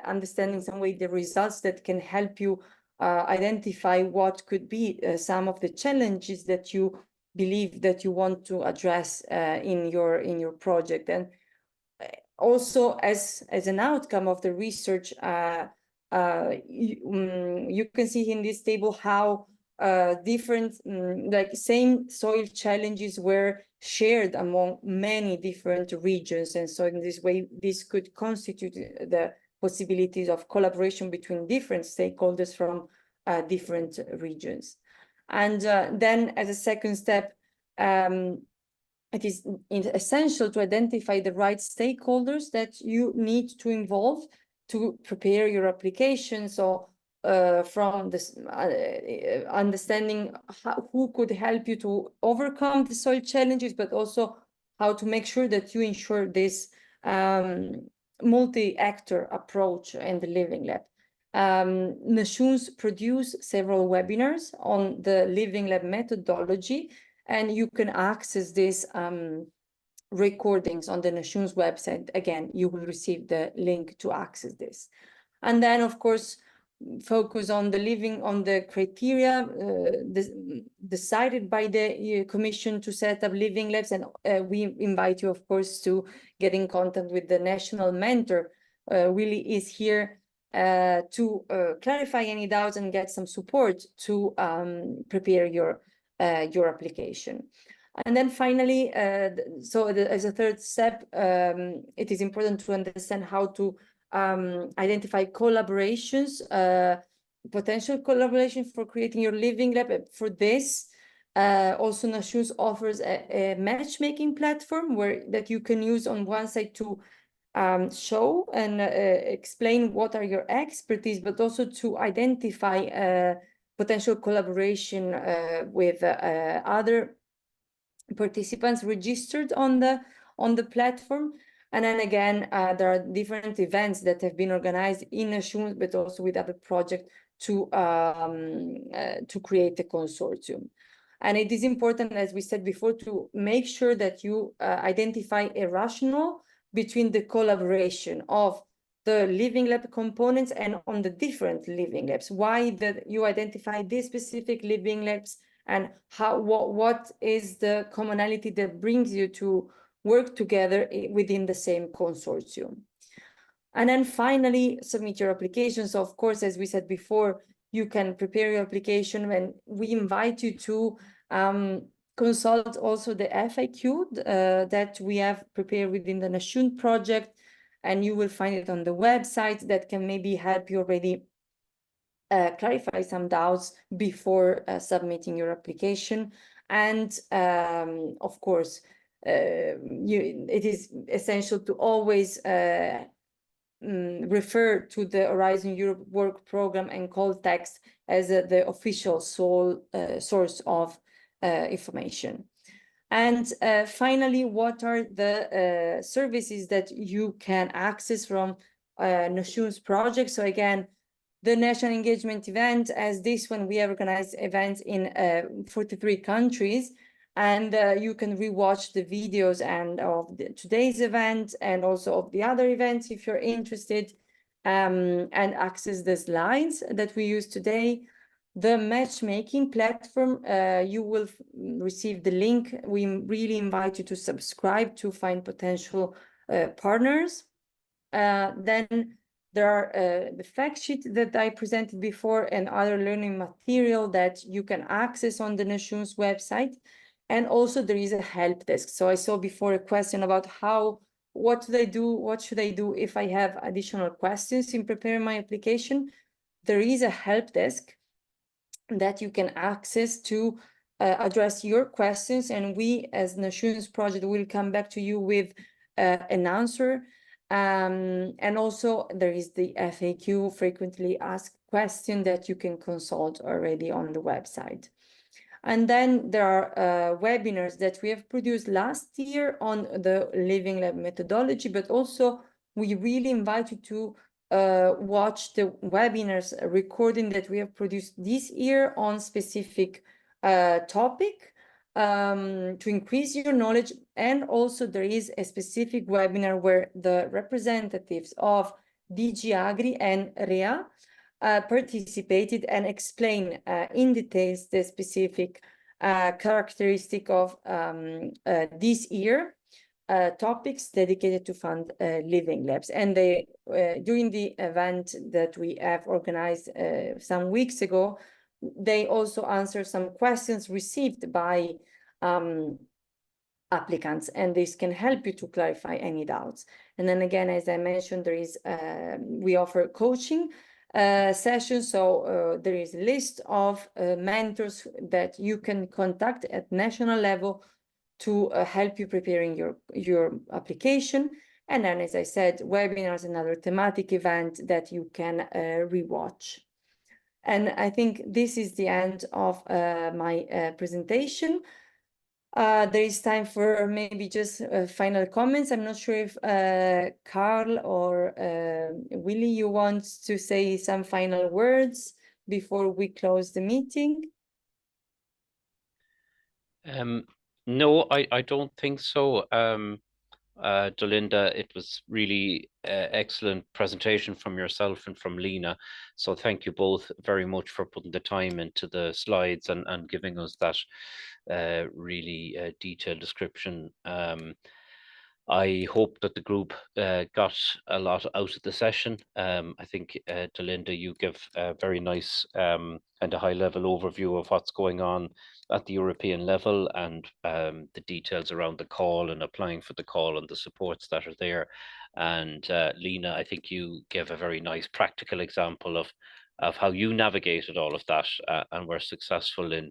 understand in some way the results that can help you identify what could be some of the challenges that you believe that you want to address in your project. And also as an outcome of the research, you can see in this table how different same soil challenges were shared among many different regions. And so in this way, this could constitute the possibilities of collaboration between different stakeholders from different regions. And then as a second step, it is essential to identify the right stakeholders that you need to involve to prepare your application. So from this understanding who could help you to overcome the soil challenges, but also how to make sure that you ensure this multi-actor approach in the Living Lab. Nations produce several webinars on the Living Lab methodology, and you can access these recordings on the Nations website. Again, you will receive the link to access this. And then, of course, focus on the criteria decided by the Commission to set up living labs, and we invite you, of course, to get in contact with the national mentor. Willy is here to clarify any doubts and get some support to prepare your application. And then finally, as a third step, it is important to understand how to identify collaborations, potential collaboration for creating your living lab. For this, also Nashooz offers a matchmaking platform that you can use on one side to show and explain what are your expertise, but also to identify potential collaboration with other participants registered on the platform. And then again, there are different events that have been organized in Nashooz, but also with other projects to create a consortium. And it is important, as we said before, to make sure that you identify a rationale between the collaboration of the living lab components and on the different living labs. Why that you identify these specific living labs, and what is the commonality that brings you to work together within the same consortium. And then finally, submit your application. So of course, as we said before, you can prepare your application, and we invite you to consult also the FAQ that we have prepared within the Nashooz project, and you will find it on the website that can maybe help you already clarify some doubts before submitting your application. And of course, it is essential to always refer to the Horizon Europe work program and call text as the official source of information. And finally, what are the services that you can access from Nashooz project? So again, the national engagement event, as this one, we have organized events in 43 countries, and you can rewatch the videos and of today's event and also of the other events if you're interested, and access the slides that we use today. The matchmaking platform, you will receive the link. We really invite you to subscribe to find potential partners. Then there are the fact sheet that I presented before and other learning material that you can access on the Nashooz website. And also there is a help desk. So I saw before a question about what should I do if I have additional questions in preparing my application. There is a help desk that you can access to address your questions, and we as Nashooz project will come back to you with an answer. And also there is the FAQ, frequently asked question, that you can consult already on the website. And then there are webinars that we have produced last year on the Living Lab methodology, but also we really invite you to watch the webinars recording that we have produced this year on specific topic to increase your knowledge. And also there is a specific webinar where the representatives of DG Agri and REA participated and explained in details the specific characteristic of this year topics dedicated to fund living labs. And they during the event that we have organized some weeks ago, they also answer some questions received by applicants, and this can help you to clarify any doubts. And then again, as I mentioned, there is we offer coaching sessions. So there is a list of mentors that you can contact at national level to help you preparing your application. And then, as I said, webinars, another thematic event that you can rewatch. And I think this is the end of my presentation. There is time for maybe just final comments. I'm not sure if Carl or Willy, you want to say some final words before we close the meeting? No, I don't think so. Delinda. It was really excellent presentation from yourself and from Lena. So thank you both very much for putting the time into the slides and giving us that really detailed description. I hope that the group got a lot out of the session. I think, Delinda, you give a very nice and a high-level overview of what's going on at the European level and the details around the call and applying for the call and the supports that are there. And Lena, I think you gave a very nice practical example of how you navigated all of that and were successful in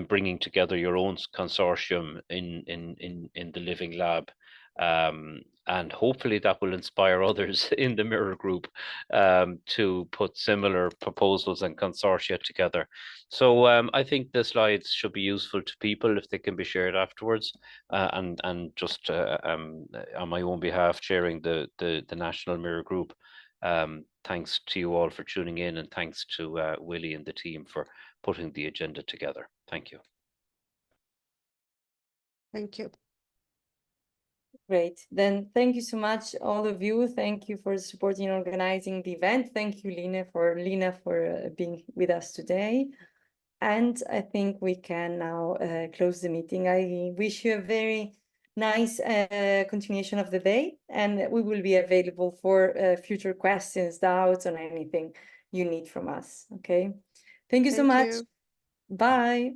bringing together your own consortium in the Living Lab. And hopefully that will inspire others in the Mirror Group to put similar proposals and consortia together. So I think the slides should be useful to people if they can be shared afterwards. And just on my own behalf, chairing the National Mirror Group, thanks to you all for tuning in, and thanks to Willie and the team for putting the agenda together. Thank you. Thank you. Great. Then thank you so much, all of you. Thank you for supporting and organizing the event. Thank you, Lena, for being with us today. And I think we can now close the meeting. I wish you a very nice continuation of the day, and we will be available for future questions, doubts, on anything you need from us. Okay. Thank you so much. You. Bye.